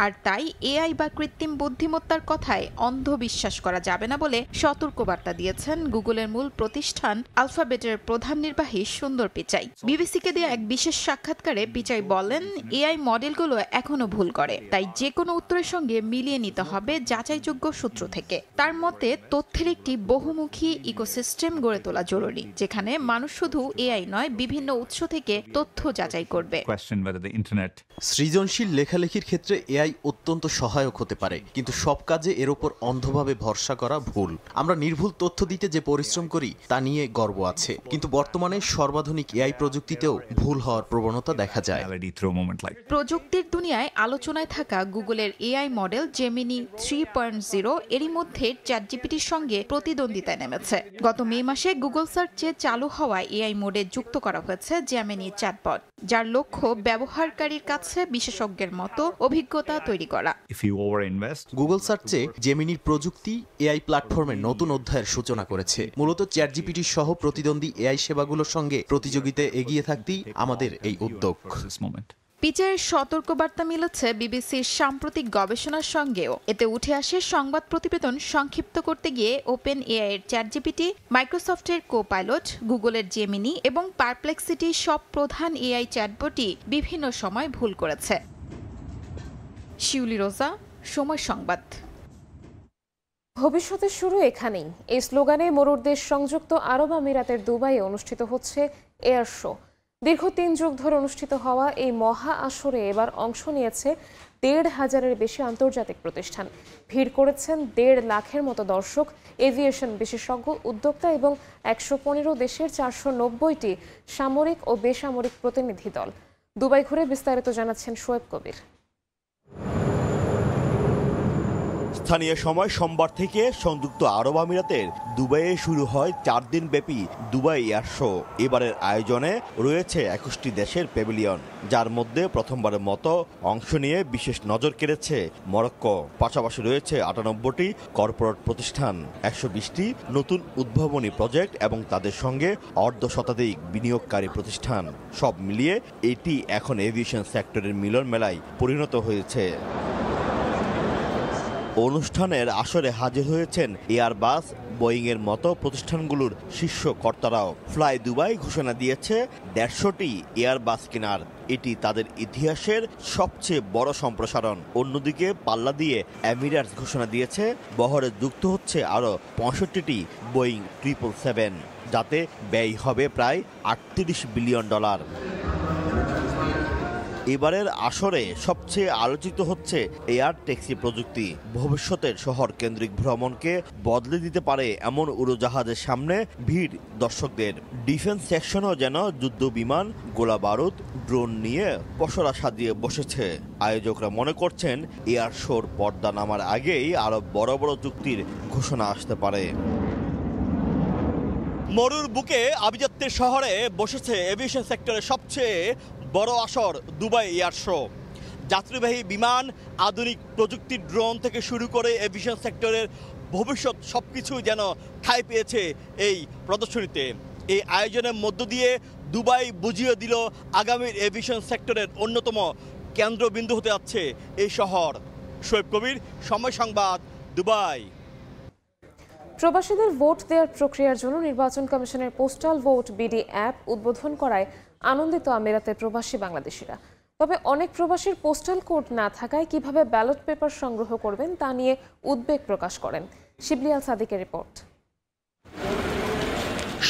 আর তাই এআই বা কৃত্রিম বুদ্ধিমত্তার কথায় অন্ধ বিশ্বাস করা যাবে না বলে সতর্কবার্তা দিয়েছেন গুগলের মূল প্রতিষ্ঠান আলফাবেটের প্রধান নির্বাহী সুন্দর পিচাই। বিবিসিকে দেওয়া এক বিশেষ সাক্ষাৎকারে পিচাই বলেন, এআই মডেলগুলো এখনো ভুল করে, তাই যে কোনো উত্তরের সঙ্গে মিলিয়ে নিতে হবে যাচাইযোগ্য সূত্র থেকে। তার মতে তথ্যের একটি বহুমুখী ইকোসিস্টেম গড়ে তোলা জরুরি, যেখানে মানুষ শুধু এআই নয়, বিভিন্ন উৎস থেকে তথ্য যাচাই করবে। সৃজনশীল লেখালেখির ক্ষেত্রে এআই অত্যন্ত সহায়ক হতে পারে, কিন্তু সব কাজে এর উপর অন্ধভাবে ভরসা করা ভুল। আমরা নির্ভুল তথ্য দিতে যে পরিশ্রম করি তা নিয়ে গর্ব আছে, কিন্তু বর্তমানে সর্বাধুনিক এআই প্রযুক্তিতেও ভুল হওয়ার প্রবণতা দেখা যায়। প্রযুক্তির দুনিয়ায় আলোচনায় থাকা গুগলের এআই মডেল জেমিনি 3.0 এরই মধ্যে চ্যাটজিপিটির সঙ্গে প্রতিদ্বন্দ্বিতায় নেমেছে। গত মে মাসে গুগল সার্চে চালু হওয়া এআই মোডে যুক্ত করা হয়েছে জেমিনি চ্যাটবট, যার লক্ষ্য ব্যবহারকারীর কাছে বিশেষজ্ঞের মতো অভিজ্ঞতা তৈরি করা। গুগল সার্চে জেমিনির প্রযুক্তি এআই প্ল্যাটফর্মের নতুন অধ্যায়ের সূচনা করেছে। মূলত চ্যাটজিপিটি সহ প্রতিদ্বন্দ্বী এআই সেবাগুলোর সঙ্গে প্রতিযোগিতায় এগিয়ে থাকতেই আমাদের এই উদ্যোগ। পিচাইয়ের সতর্কবার্তা মিলেছে বিবিসির সাম্প্রতিক গবেষণার সঙ্গেও। এতে উঠে আসে সংবাদ প্রতিবেদন সংক্ষিপ্ত করতে গিয়ে ওপেন এআই এর চ্যাটজিপিটি, মাইক্রোসফটের কোপাইলট, গুগলের জেমিনি এবং পারপ্লেক্সিটি সব প্রধান এআই চ্যাটবটই বিভিন্ন সময় ভুল করেছে। শিউলি রোজা, সময় সংবাদ। ভবিষ্যতের শুরু এখানেই, এই স্লোগানে মরুর দেশ সংযুক্ত আরব আমিরাতের দুবাইয়ে অনুষ্ঠিত হচ্ছে এয়ার শো। দীর্ঘ 3 যুগ ধরে অনুষ্ঠিত হওয়া এই মহা আসরে এবার অংশ নিয়েছে 1,500-এর বেশি আন্তর্জাতিক প্রতিষ্ঠান। ভিড় করেছেন 1.5 লাখের মতো দর্শক, এভিয়েশন বিশেষজ্ঞ, উদ্যোক্তা এবং 115 দেশের 490টি সামরিক ও বেসামরিক প্রতিনিধি দল। দুবাই ঘুরে বিস্তারিত জানাচ্ছেন শোয়েব কবির। স্থানীয় সময় সোমবার থেকে সংযুক্ত আরব আমিরাতের দুবাইয়ে শুরু হয় 4 দিন ব্যাপী দুবাই এয়ার শো। এবারের আয়োজনে রয়েছে 21টি দেশের প্যাভিলিয়ন, যার মধ্যে প্রথমবারের মতো অংশ নিয়ে বিশেষ নজর কেড়েছে মরক্কো। পাশাপাশি রয়েছে 98টি কর্পোরেট প্রতিষ্ঠান, 120টি নতুন উদ্ভাবনী প্রজেক্ট এবং তাদের সঙ্গে অর্ধশতাধিক বিনিয়োগকারী প্রতিষ্ঠান। সব মিলিয়ে এটি এখন এভিয়েশন সেক্টরের মিলন মেলায় পরিণত হয়েছে। অনুষ্ঠানের আসরে হাজির হয়েছেন এয়ারবাস, বোয়িং এর মতো প্রতিষ্ঠানগুলোর শীর্ষ কর্তারাও। ফ্লাই দুবাই ঘোষণা দিয়েছে 150টি এয়ারবাস কেনার। এটি তাদের ইতিহাসের সবচেয়ে বড় সম্প্রসারণ। অন্যদিকে পাল্লা দিয়ে এমিরেটস ঘোষণা দিয়েছে বহরে যুক্ত হচ্ছে আরও 65টি বোয়িং 777, যাতে ব্যয় হবে প্রায় $38 বিলিয়ন। এবারের আসরে সবচেয়ে আলোচিত হচ্ছে এয়ার ট্যাক্সি প্রযুক্তি। ভবিষ্যতের শহর কেন্দ্রিক ভ্রমণকে বদলে দিতে পারে এমন উড়োজাহাজের সামনে ভিড় দর্শকদের। ডিফেন্স সেকশনও যেন যুদ্ধ বিমান, গোলা বারুদ, ড্রোন নিয়ে পসরা সাজিয়ে বসেছে। আয়োজকরা মনে করছেন এয়ার শোর পর্দা নামার আগেই আরো বড় বড় চুক্তির ঘোষণা আসতে পারে। মরুর বুকে আভিজাত্যের শহরে বসেছে এভিয়েশন সেক্টরের সবচেয়ে বড় আসর দুবাই এয়ার শো। যাত্রীবাহী বিমান, আধুনিক প্রযুক্তির ড্রোন থেকে শুরু করে এভিয়েশন সেক্টরের ভবিষ্যৎ সবকিছু যেন ঠাঁই পেয়েছে এই প্রদর্শনীতে। এই আয়োজনের মধ্য দিয়ে দুবাই বুঝিয়ে দিল আগামীর এভিয়েশন সেক্টরের অন্যতম কেন্দ্রবিন্দু হতে যাচ্ছে এই শহর। শোয়েব কবির, সময় সংবাদ, দুবাই। প্রবাসীদের ভোট দেওয়ার প্রক্রিয়ার জন্য নির্বাচন কমিশনের পোস্টাল ভোট বিডি অ্যাপ উদ্বোধন করায় আনন্দিত আমিরাতের প্রবাসী বাংলাদেশিরা। তবে অনেক প্রবাসীর পোস্টাল কোড না থাকায় কিভাবে ব্যালট পেপার সংগ্রহ করবেন তা নিয়ে উদ্বেগ প্রকাশ করেন। শিবলি আল সাদিকের রিপোর্ট।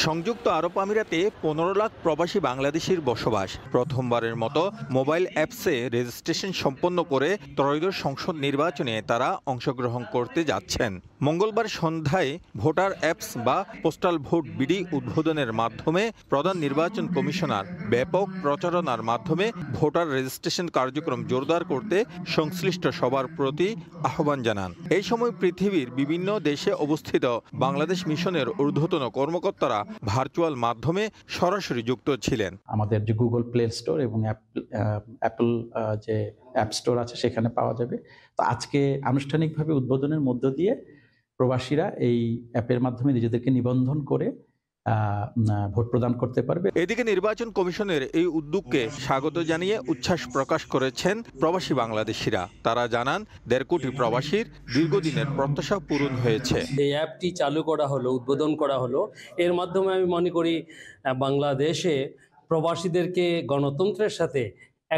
সংযুক্ত আরব আমিরাতে 15 লাখ প্রবাসী বাংলাদেশির বসবাস। প্রথমবারের মতো মোবাইল অ্যাপসে রেজিস্ট্রেশন সম্পন্ন করে ত্রয়োদশ সংসদ নির্বাচনে তারা অংশগ্রহণ করতে যাচ্ছেন। মঙ্গলবার সন্ধ্যায় ভোটার অ্যাপস বা পোস্টাল ভোট বিডি উদ্বোধনের মাধ্যমে প্রধান নির্বাচন কমিশনার ব্যাপক প্রচারণার মাধ্যমে ভোটার রেজিস্ট্রেশন কার্যক্রম জোরদার করতে সংশ্লিষ্ট সবার প্রতি আহ্বান জানান। এই সময় পৃথিবীর বিভিন্ন দেশে অবস্থিত বাংলাদেশ মিশনের ঊর্ধ্বতন কর্মকর্তারা ভার্চুয়াল মাধ্যমে সরাসরি যুক্ত ছিলেন। আমাদের যে গুগল প্লে স্টোর এবং অ্যাপল যে অ্যাপ স্টোর আছে সেখানে পাওয়া যাবে। তো আজকে আনুষ্ঠানিকভাবে উদ্বোধনের মধ্য দিয়ে প্রবাসীরা এই অ্যাপের মাধ্যমে নিজেদেরকে নিবন্ধন করে ভোট প্রদান করতে পারবে। এদিকে নির্বাচন কমিশনের এই উদ্যোগকে স্বাগত জানিয়ে উচ্ছ্বাস প্রকাশ করেছেন প্রবাসী বাংলাদেশিরা। তারা জানান 1.5 কোটি প্রবাসীর দীর্ঘদিনের প্রত্যাশা পূরণ হয়েছে। এই অ্যাপটি চালু করা হলো, উদ্বোধন করা হলো, এর মাধ্যমে আমি মনে করি বাংলাদেশে প্রবাসীদেরকে গণতন্ত্রের সাথে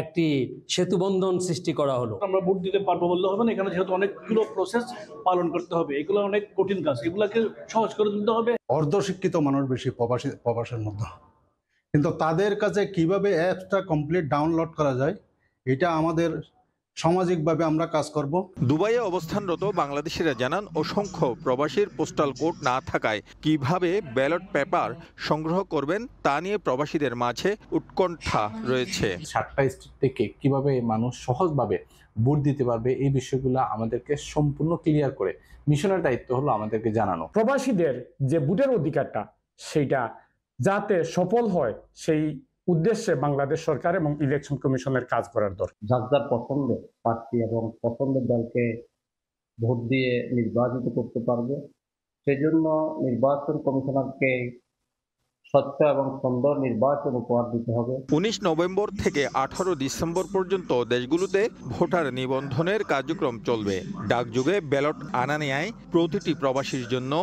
একটি সেতুবন্ধন সৃষ্টি করা হলো। আমরা ভোট দিতে পারবো বললে হবে না, এখানে যেহেতু অনেকগুলো প্রসেস পালন করতে হবে, এগুলো অনেক কঠিন কাজ, এগুলোকে সহজ করে তুলতে হবে। অর্ধশিক্ষিত মানুষ বেশি প্রবাসের মধ্যে, কিন্তু তাদের কাছে কিভাবে অ্যাপসটা কমপ্লিট ডাউনলোড করা যায় এটা আমাদের সামাজিকভাবে আমরা কাজ করব। দুবাইয়ে অবস্থানরত বাংলাদেশিরা জানান অসংখ্য প্রবাসীর পোস্টাল কোড না থাকায় কিভাবে ব্যালট পেপার সংগ্রহ করবেন তা নিয়ে প্রবাসীদের মাঝে উৎকণ্ঠা রয়েছে। 7টা স্টেট থেকে কিভাবে মানুষ সহজভাবে ভোট দিতে পারবে এই বিষয়গুলো আমাদেরকে সম্পূর্ণ ক্লিয়ার করে মিশনের দায়িত্ব হলো আমাদেরকে জানানো। প্রবাসীদের যে ভোটের অধিকারটা সেইটা যাতে সফল হয় সেই উদ্দেশ্যে বাংলাদেশ সরকার এবং ইলেকশন কমিশনের কাজ করার দরকার। যার যার পছন্দের প্রার্থী এবং পছন্দের দলকে ভোট দিয়ে নির্বাচিত করতে পারবে, সেজন্য নির্বাচন কমিশনারকে স্বচ্ছ এবং সুন্দর নির্বাচন উপহার দিতে হবে। 19 নভেম্বর থেকে 18 ডিসেম্বর পর্যন্ত দেশগুলোতে ভোটার নিবন্ধনের কার্যক্রম চলবে। ডাকযোগে ব্যালট আনা নেয় প্রতিটি প্রবাসীর জন্য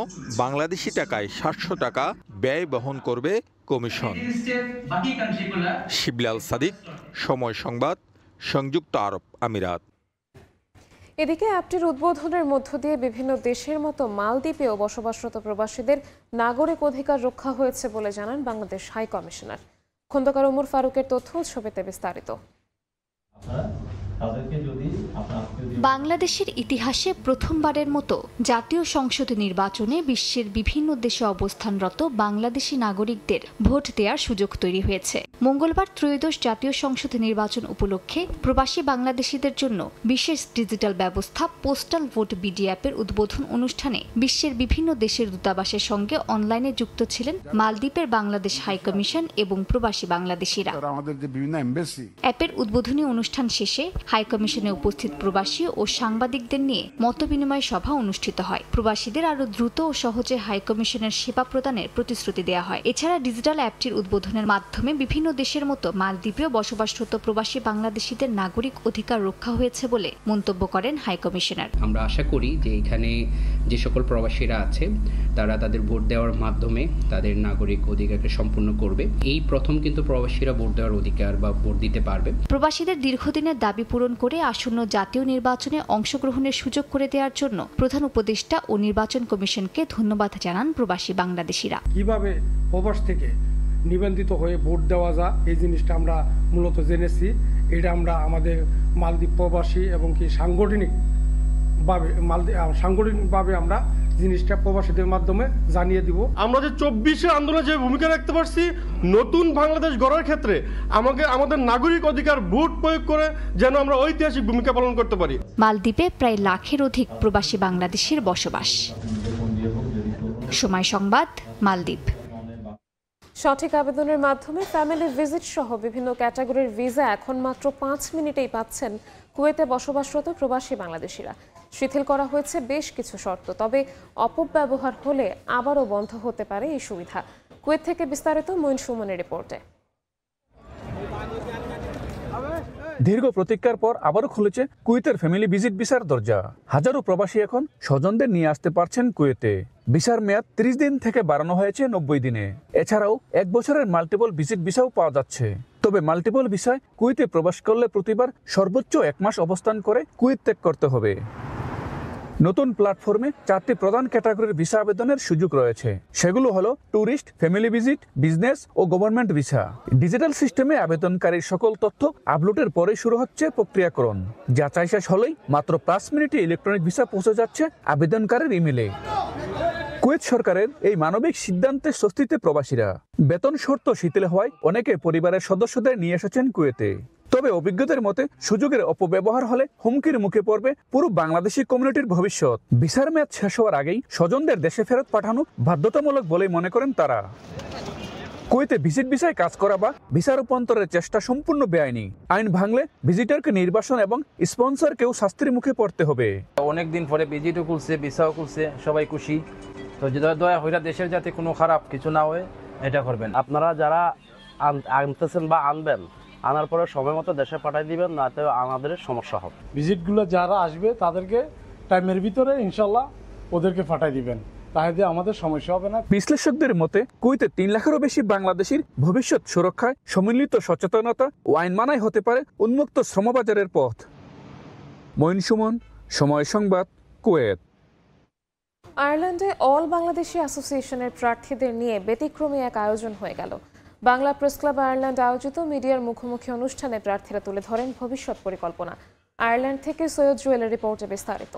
বাংলাদেশি টাকায় 700 টাকা ব্যয় বহন করবে কমিশন। শিবলাল সাদিক, সময় সংবাদ, সংযুক্ত আরব আমিরাত। এদিকে অ্যাপটির উদ্বোধনের মধ্য দিয়ে বিভিন্ন দেশের মতো মালদ্বীপেও বসবাসরত প্রবাসীদের নাগরিক অধিকার রক্ষা হয়েছে বলে জানান বাংলাদেশ হাই কমিশনার। খন্দকার ওমর ফারুকের তথ্য ছবিতে বিস্তারিত। বাংলাদেশের ইতিহাসে প্রথমবারের মতো জাতীয় সংসদ নির্বাচনে বিশ্বের বিভিন্ন দেশে অবস্থানরত বাংলাদেশি নাগরিকদের ভোট দেওয়ার সুযোগ তৈরি হয়েছে। মঙ্গলবার ত্রয়োদশ জাতীয় সংসদ নির্বাচন উপলক্ষে প্রবাসী বাংলাদেশিদের জন্য বিশেষ ডিজিটাল ব্যবস্থা পোস্টাল ভোট বিডি অ্যাপের উদ্বোধন অনুষ্ঠানে বিশ্বের বিভিন্ন দেশের দূতাবাসের সঙ্গে অনলাইনে যুক্ত ছিলেন মালদ্বীপের বাংলাদেশ হাই কমিশন এবং প্রবাসী বাংলাদেশিরা। অ্যাপের উদ্বোধনী অনুষ্ঠান শেষে হাই কমিশনে উপস্থিত প্রবাসী ও সাংবাদিকদের নিয়ে মতবিনিময় সভা অনুষ্ঠিত হয়। প্রবাসীদের আরও দ্রুত ও সহজে হাই কমিশনের সেবা প্রদানের প্রতিশ্রুতি দেওয়া হয়। এছাড়া ডিজিটাল অ্যাপটির উদ্বোধনের মাধ্যমে বিভিন্ন দেশের মতো মালদ্বীপেও বসবাসরত প্রবাসী বাংলাদেশিদের নাগরিক অধিকার রক্ষা হয়েছে বলে মন্তব্য করেন হাই কমিশনার। আমরা আশা করি যে এখানে যে সকল প্রবাসীরা আছে তারা তাদের ভোট দেওয়ার মাধ্যমে তাদের নাগরিক অধিকারকে সম্পূর্ণ করবে। এই প্রথম কিন্তু প্রবাসীরা ভোট দেওয়ার অধিকার বা ভোট দিতে পারবে। প্রবাসীদের দীর্ঘদিনের দাবি পূরণ করে আসন্ন জাতীয় নির্বাচনে অংশগ্রহণের সুযোগ করে দেওয়ার জন্য প্রধান উপদেষ্টা ও নির্বাচন কমিশনকে ধন্যবাদ জানান প্রবাসী বাংলাদেশিরা। কিভাবে প্রবাস থেকে নিবন্ধিত হয়ে ভোট দেওয়া যায় এই জিনিসটা আমরা মূলত জেনেছি। এটা আমরা আমাদের মালদ্বীপ প্রবাসী এবং কি সাংগঠনিকভাবে আমরা জিনিসটা প্রবাসীদের মাধ্যমে জানিয়ে দিব। আমরা যে 24 আন্দোলনে যে ভূমিকা রাখতে পারছি নতুন বাংলাদেশ গড়ার ক্ষেত্রে আমাদের নাগরিক অধিকার ভোট প্রয়োগ করে যেন আমরা ঐতিহাসিক ভূমিকা পালন করতে পারি। মালদ্বীপে প্রায় লাখের অধিক প্রবাসী বাংলাদেশির বসবাস। সময় সংবাদ, মালদ্বীপ। সঠিক আবেদনের মাধ্যমে ফ্যামিলি ভিজিট সহ বিভিন্ন ক্যাটাগরির ভিসা এখন মাত্র 5 মিনিটেই পাচ্ছেন কুয়েতে বসবাসরত প্রবাসী বাংলাদেশিরা। শিথিল করা হয়েছে বেশ কিছু শর্ত, তবে অপব্যবহার হলে আবারও বন্ধ হতে পারে এই সুবিধা। কুয়েত থেকে বিস্তারিত মঈন সুমনের রিপোর্টে। দীর্ঘ প্রতীক্ষার পর আবারও খুলেছে কুয়েতের ফ্যামিলি ভিজিট ভিসার দরজা। হাজারো প্রবাসী এখন স্বজনদের নিয়ে আসতে পারছেন কুয়েতে। ভিসার মেয়াদ 30 দিন থেকে বাড়ানো হয়েছে 90 দিনে। এছাড়াও 1 বছরের মাল্টিপল ভিজিট ভিসাও পাওয়া যাচ্ছে। তবে মাল্টিপল ভিসায় কুয়েতে প্রবেশ করলে প্রতিবার সর্বোচ্চ 1 মাস অবস্থান করে কুয়েত ত্যাগ করতে হবে। নতুন প্ল্যাটফর্মে 4টি প্রধান ক্যাটাগরির ভিসা আবেদনের সুযোগ রয়েছে। সেগুলো হলো ট্যুরিস্ট, ফ্যামিলি ভিজিট, বিজনেস ও গভর্নমেন্ট ভিসা। ডিজিটাল সিস্টেমে আবেদনকারীর সকল তথ্য আপলোডের পরে শুরু হচ্ছে প্রক্রিয়াকরণ। যাচাই শেষ হলেই মাত্র 5 মিনিটে ইলেকট্রনিক ভিসা পৌঁছে যাচ্ছে আবেদনকারীর ইমেলে। কুয়েত সরকারের এই মানবিক সিদ্ধান্তে স্বস্তিতে প্রবাসীরা। বেতন শর্ত শিথিল হওয়ায় অনেকে পরিবারের সদস্যদের নিয়ে এসেছেন কুয়েতে। তবে অভিজ্ঞতার মতে সুযোগের অপব্যবহার হলে হুমকির মুখে পড়বে পুরো বাংলাদেশি কমিউনিটির ভবিষ্যৎ। ভিসার মেয়াদ শেষ হওয়ার আগেই স্বজনদের দেশে ফেরত পাঠানো বাধ্যতামূলক বলেই মনে করেন তারা। কুয়েতে ভিজিট ভিসায় কাজ করা বা ভিসা রূপান্তরের চেষ্টা সম্পূর্ণ বেআইনি। আইন ভাঙলে ভিজিটরকে নির্বাসন এবং স্পন্সরকেও শাস্তির মুখে পড়তে হবে। অনেকদিন পরে ভিজিটও খুলছে, ভিসাও খুলছে, সবাই খুশি। তো দয়া হইরা দেশের যাতে কোনো খারাপ কিছু না হয় এটা করবেন। আপনারা যারা আনতেছেন বা আনবেন, আনার পরে সময় মতো দেশে পাঠিয়ে দিবেন, না তো আমাদের সমস্যা হবে। ভিজিটগুলো যারা আসবে তাদেরকে টাইমের ভিতরে ইনশাল্লাহ ওদেরকে পাঠিয়ে দিবেন, তাহলে আমাদের সমস্যা হবে না। বিশ্লেষকদের মতে কুয়েতে 3 লাখেরও বেশি বাংলাদেশির ভবিষ্যৎ সুরক্ষায় সম্মিলিত সচেতনতা ও আইন মানাই হতে পারে উন্মুক্ত শ্রমবাজারের পথ। মঈন সুমন, সময় সংবাদ, কুয়েত। আয়ারল্যান্ডে অল বাংলাদেশি অ্যাসোসিয়েশনের প্রার্থীদের নিয়ে ব্যতিক্রমী এক আয়োজন হয়ে গেল। বাংলা প্রেস ক্লাব আয়ারল্যান্ড আয়োজিত মিডিয়ার মুখোমুখি অনুষ্ঠানে প্রার্থীরা তুলে ধরেন ভবিষ্যৎ পরিকল্পনা। আয়ারল্যান্ড থেকে সৈয়দ জুয়েলের রিপোর্টে বিস্তারিত।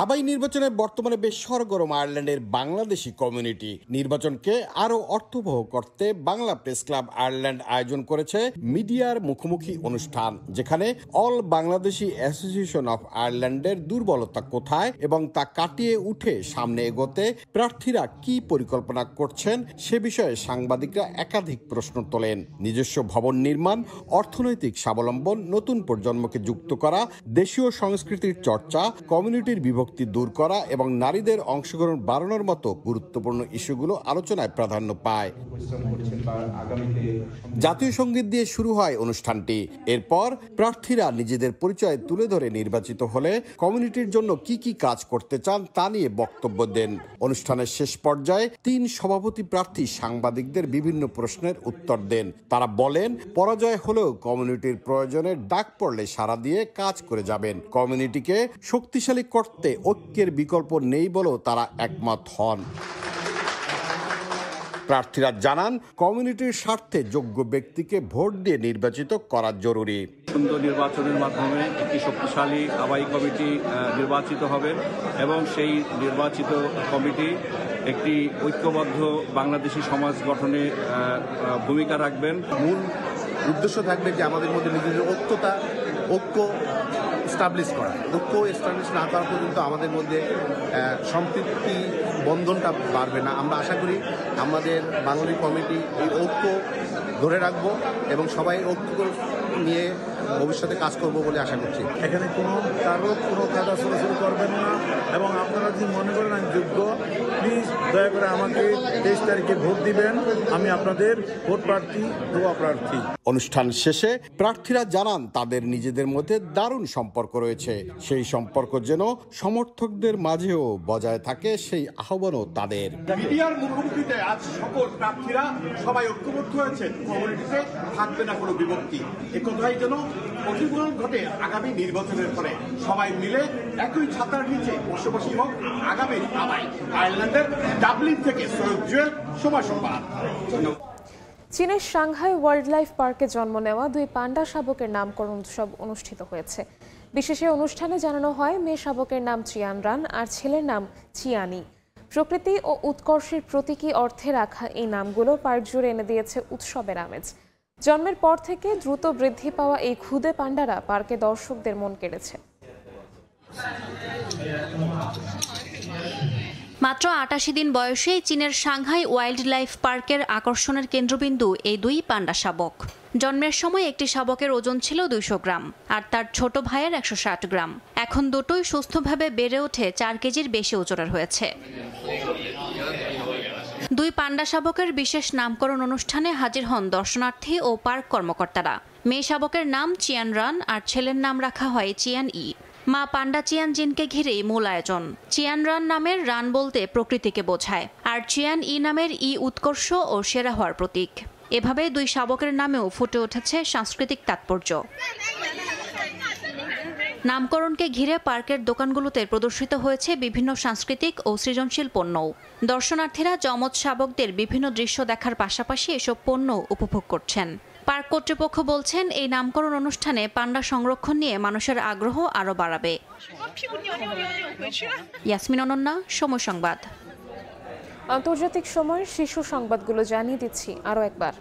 আবাই নির্বাচনে বর্তমানে বেশ সরগরম আয়ারল্যান্ডের বাংলাদেশি কমিউনিটি। নির্বাচনকে আরও অর্থবহ করতে বাংলা প্রেস ক্লাব আয়ারল্যান্ড আয়োজন করেছে মিডিয়ার মুখোমুখি অনুষ্ঠান, যেখানে অল বাংলাদেশি অ্যাসোসিয়েশন অফ আয়ারল্যান্ডের দুর্বলতা কোথায় এবং তা কাটিয়ে উঠে সামনে এগোতে প্রার্থীরা কি পরিকল্পনা করছেন সে বিষয়ে সাংবাদিকরা একাধিক প্রশ্ন তোলেন। নিজস্ব ভবন নির্মাণ, অর্থনৈতিক স্বাবলম্বন, নতুন প্রজন্মকে যুক্ত করা, দেশীয় সংস্কৃতির চর্চা, কমিউনিটির বিভক্তি দূর করা এবং নারীদের অংশগ্রহণ বাড়ানোর মতো গুরুত্বপূর্ণ ইস্যুগুলো আলোচনায় প্রাধান্য পায়। জাতীয় সঙ্গীত দিয়ে শুরু হয় অনুষ্ঠানটি। এরপর প্রার্থীরা নিজেদের পরিচয় তুলে ধরে নির্বাচিত হলে কমিউনিটির জন্য কি কি কাজ করতে চান তা নিয়ে বক্তব্য দেন। অনুষ্ঠানের শেষ পর্যায়ে 3 সভাপতি প্রার্থী সাংবাদিকদের বিভিন্ন প্রশ্নের উত্তর দেন। তারা বলেন, পরাজয় হলেও কমিউনিটির প্রয়োজনে ডাক পড়লে সাড়া দিয়ে কাজ করে যাবেন। কমিউনিটিকে শক্তিশালী করতে ঐক্যের বিকল্প নেই বলেও তারা একমত হন। প্রার্থীরা জানান, কমিউনিটির স্বার্থে যোগ্য ব্যক্তিকে ভোট দিয়ে নির্বাচিত করা জরুরি। সুন্দর নির্বাচনের মাধ্যমে একটি শক্তিশালী আবাই কমিটি নির্বাচিত হবে এবং সেই নির্বাচিত কমিটি একটি ঐক্যবদ্ধ বাংলাদেশি সমাজ গঠনে ভূমিকা রাখবেন। মূল উদ্দেশ্য থাকবে যে আমাদের মধ্যে নিজেদের ঐক্য এস্টাবলিশ করা। ঐক্য এস্টাবলিশ না করা পর্যন্ত আমাদের মধ্যে সম্পৃক্তি বন্ধনটা বাড়বে না। আমরা আশা করি আমাদের বাঙালি কমিটি এই ঐক্য ধরে রাখবো এবং সবাই ঐক্য নিয়ে ভবিষ্যতে কাজ করব বলে আশা করছি। এখানে কারো কোনো কাদা ছোড়াছুড়ি করবেন না এবং আপনারা যদি মনে করেন আমি যোগ্য, প্লিজ দয়া করে আমাকে 23 তারিখে ভোট দিবেন। আমি আপনাদের ভোট প্রার্থী, দোয়া প্রার্থী। অনুষ্ঠান শেষে প্রার্থীরা জানান তাদের নিজেদের মধ্যে দারুণ সম্পর্ক রয়েছে। সেই সম্পর্ক যেন সমর্থকদের মাঝেও বজায় থাকে, সেই আহ্বানও তাদের। মিডিয়ার মুখোমুখিতে আজ সকল প্রার্থীরা সবাই ঐক্যবদ্ধ হয়েছে। কমিউনিটিতে থাকবে না কোনো বিভক্তি। একথাই যেন প্রতিফলন ঘটে আগামী নির্বাচনের পরে। সবাই মিলে একই ছাতার নিচে বসবাসী হোক আগামী আবাই। আয়ারল্যান্ডের ডাবলিন থেকে সৈয়দ জুয়েল, সময় সংবাদ। চীনের সাংহাই ওয়াইল্ড লাইফ পার্কে জন্ম নেওয়া 2 পান্ডা শাবকের নামকরণ উৎসব অনুষ্ঠিত হয়েছে। বিশেষ অনুষ্ঠানে জানানো হয় মেয়ে শাবকের নাম চিয়ানরান আর ছেলের নাম চিয়ানি। প্রকৃতি ও উৎকর্ষের প্রতীকী অর্থে রাখা এই নামগুলো পার্ক জুড়ে এনে দিয়েছে উৎসবের আমেজ। জন্মের পর থেকে দ্রুত বৃদ্ধি পাওয়া এই খুদে পান্ডারা পার্কে দর্শকদের মন কেড়েছে। মাত্র 88 দিন বয়সে চীনের সাংহাই ওয়াইল্ড লাইফ পার্কের আকর্ষণের কেন্দ্রবিন্দু এই 2 পান্ডা শাবক। জন্মের সময় একটি শাবকের ওজন ছিল 200 গ্রাম আর তার ছোট ভাইয়ের 160 গ্রাম। এখন দুটোই সুস্থভাবে বেড়ে ওঠে 4 কেজির বেশি ওজনের হয়েছে। 2 পান্ডা শাবকের বিশেষ নামকরণ অনুষ্ঠানে হাজির হন দর্শনার্থী ও পার্ক কর্মকর্তারা। মেয়ে শাবকের নাম চিয়ানরান আর ছেলের নাম রাখা হয় চিয়ান ই। মা পান্ডা চিয়ান জিনকে ঘিরেই মূল আয়োজন। চিয়ানরান নামের রান বলতে প্রকৃতিকে বোঝায় আর চিয়ান ই নামের ই উৎকর্ষ ও সেরা হওয়ার প্রতীক। এভাবে 2 শাবকের নামেও ফুটে উঠেছে সাংস্কৃতিক তাৎপর্য। নামকরণকে ঘিরে পার্কের দোকানগুলোতে প্রদর্শিত হয়েছে বিভিন্ন সাংস্কৃতিক ও সৃজনশীল পণ্যও। দর্শনার্থীরা যমজ শাবকদের বিভিন্ন দৃশ্য দেখার পাশাপাশি এসব পণ্য উপভোগ করছেন। পার্ক কর্তৃপক্ষ বলছেন, এই নামকরণ অনুষ্ঠানে পান্ডা সংরক্ষণ নিয়ে মানুষের আগ্রহ আরও বাড়াবে। ইয়াসমিন অনন্যা, সময় সংবাদ। আন্তর্জাতিক সময়ের শীর্ষ সংবাদগুলো জানিয়ে দিচ্ছি আরও একবার।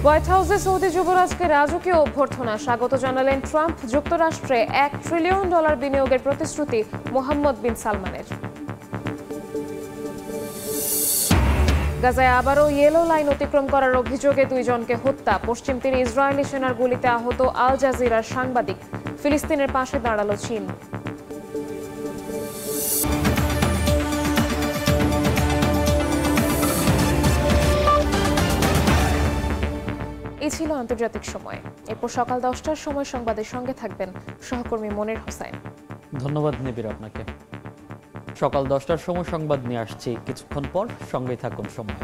হোয়াইট হাউসে সৌদি যুবরাজকে রাজকীয় অভ্যর্থনা, স্বাগত জানালেন ট্রাম্প। যুক্তরাষ্ট্রে $1 ট্রিলিয়ন বিনিয়োগের প্রতিশ্রুতি মোহাম্মদ বিন সালমানের। গাজায় আবারও ইয়েলো লাইন অতিক্রম করার অভিযোগে 2 জনকে হত্যা। পশ্চিম তীরে ইসরায়েলি সেনার গুলিতে আহত আল জাজিরার সাংবাদিক। ফিলিস্তিনের পাশে দাঁড়ালো চীন। এই ছিল আন্তর্জাতিক সময়। এরপর সকাল 10টার সময় সংবাদের সঙ্গে থাকবেন সহকর্মী মনির হোসেন। ধন্যবাদ নিবিড় আপনাকে। সকাল 10টার সময় সংবাদ নিয়ে আসছি কিছুক্ষণ পর, সঙ্গেই থাকুন সময়।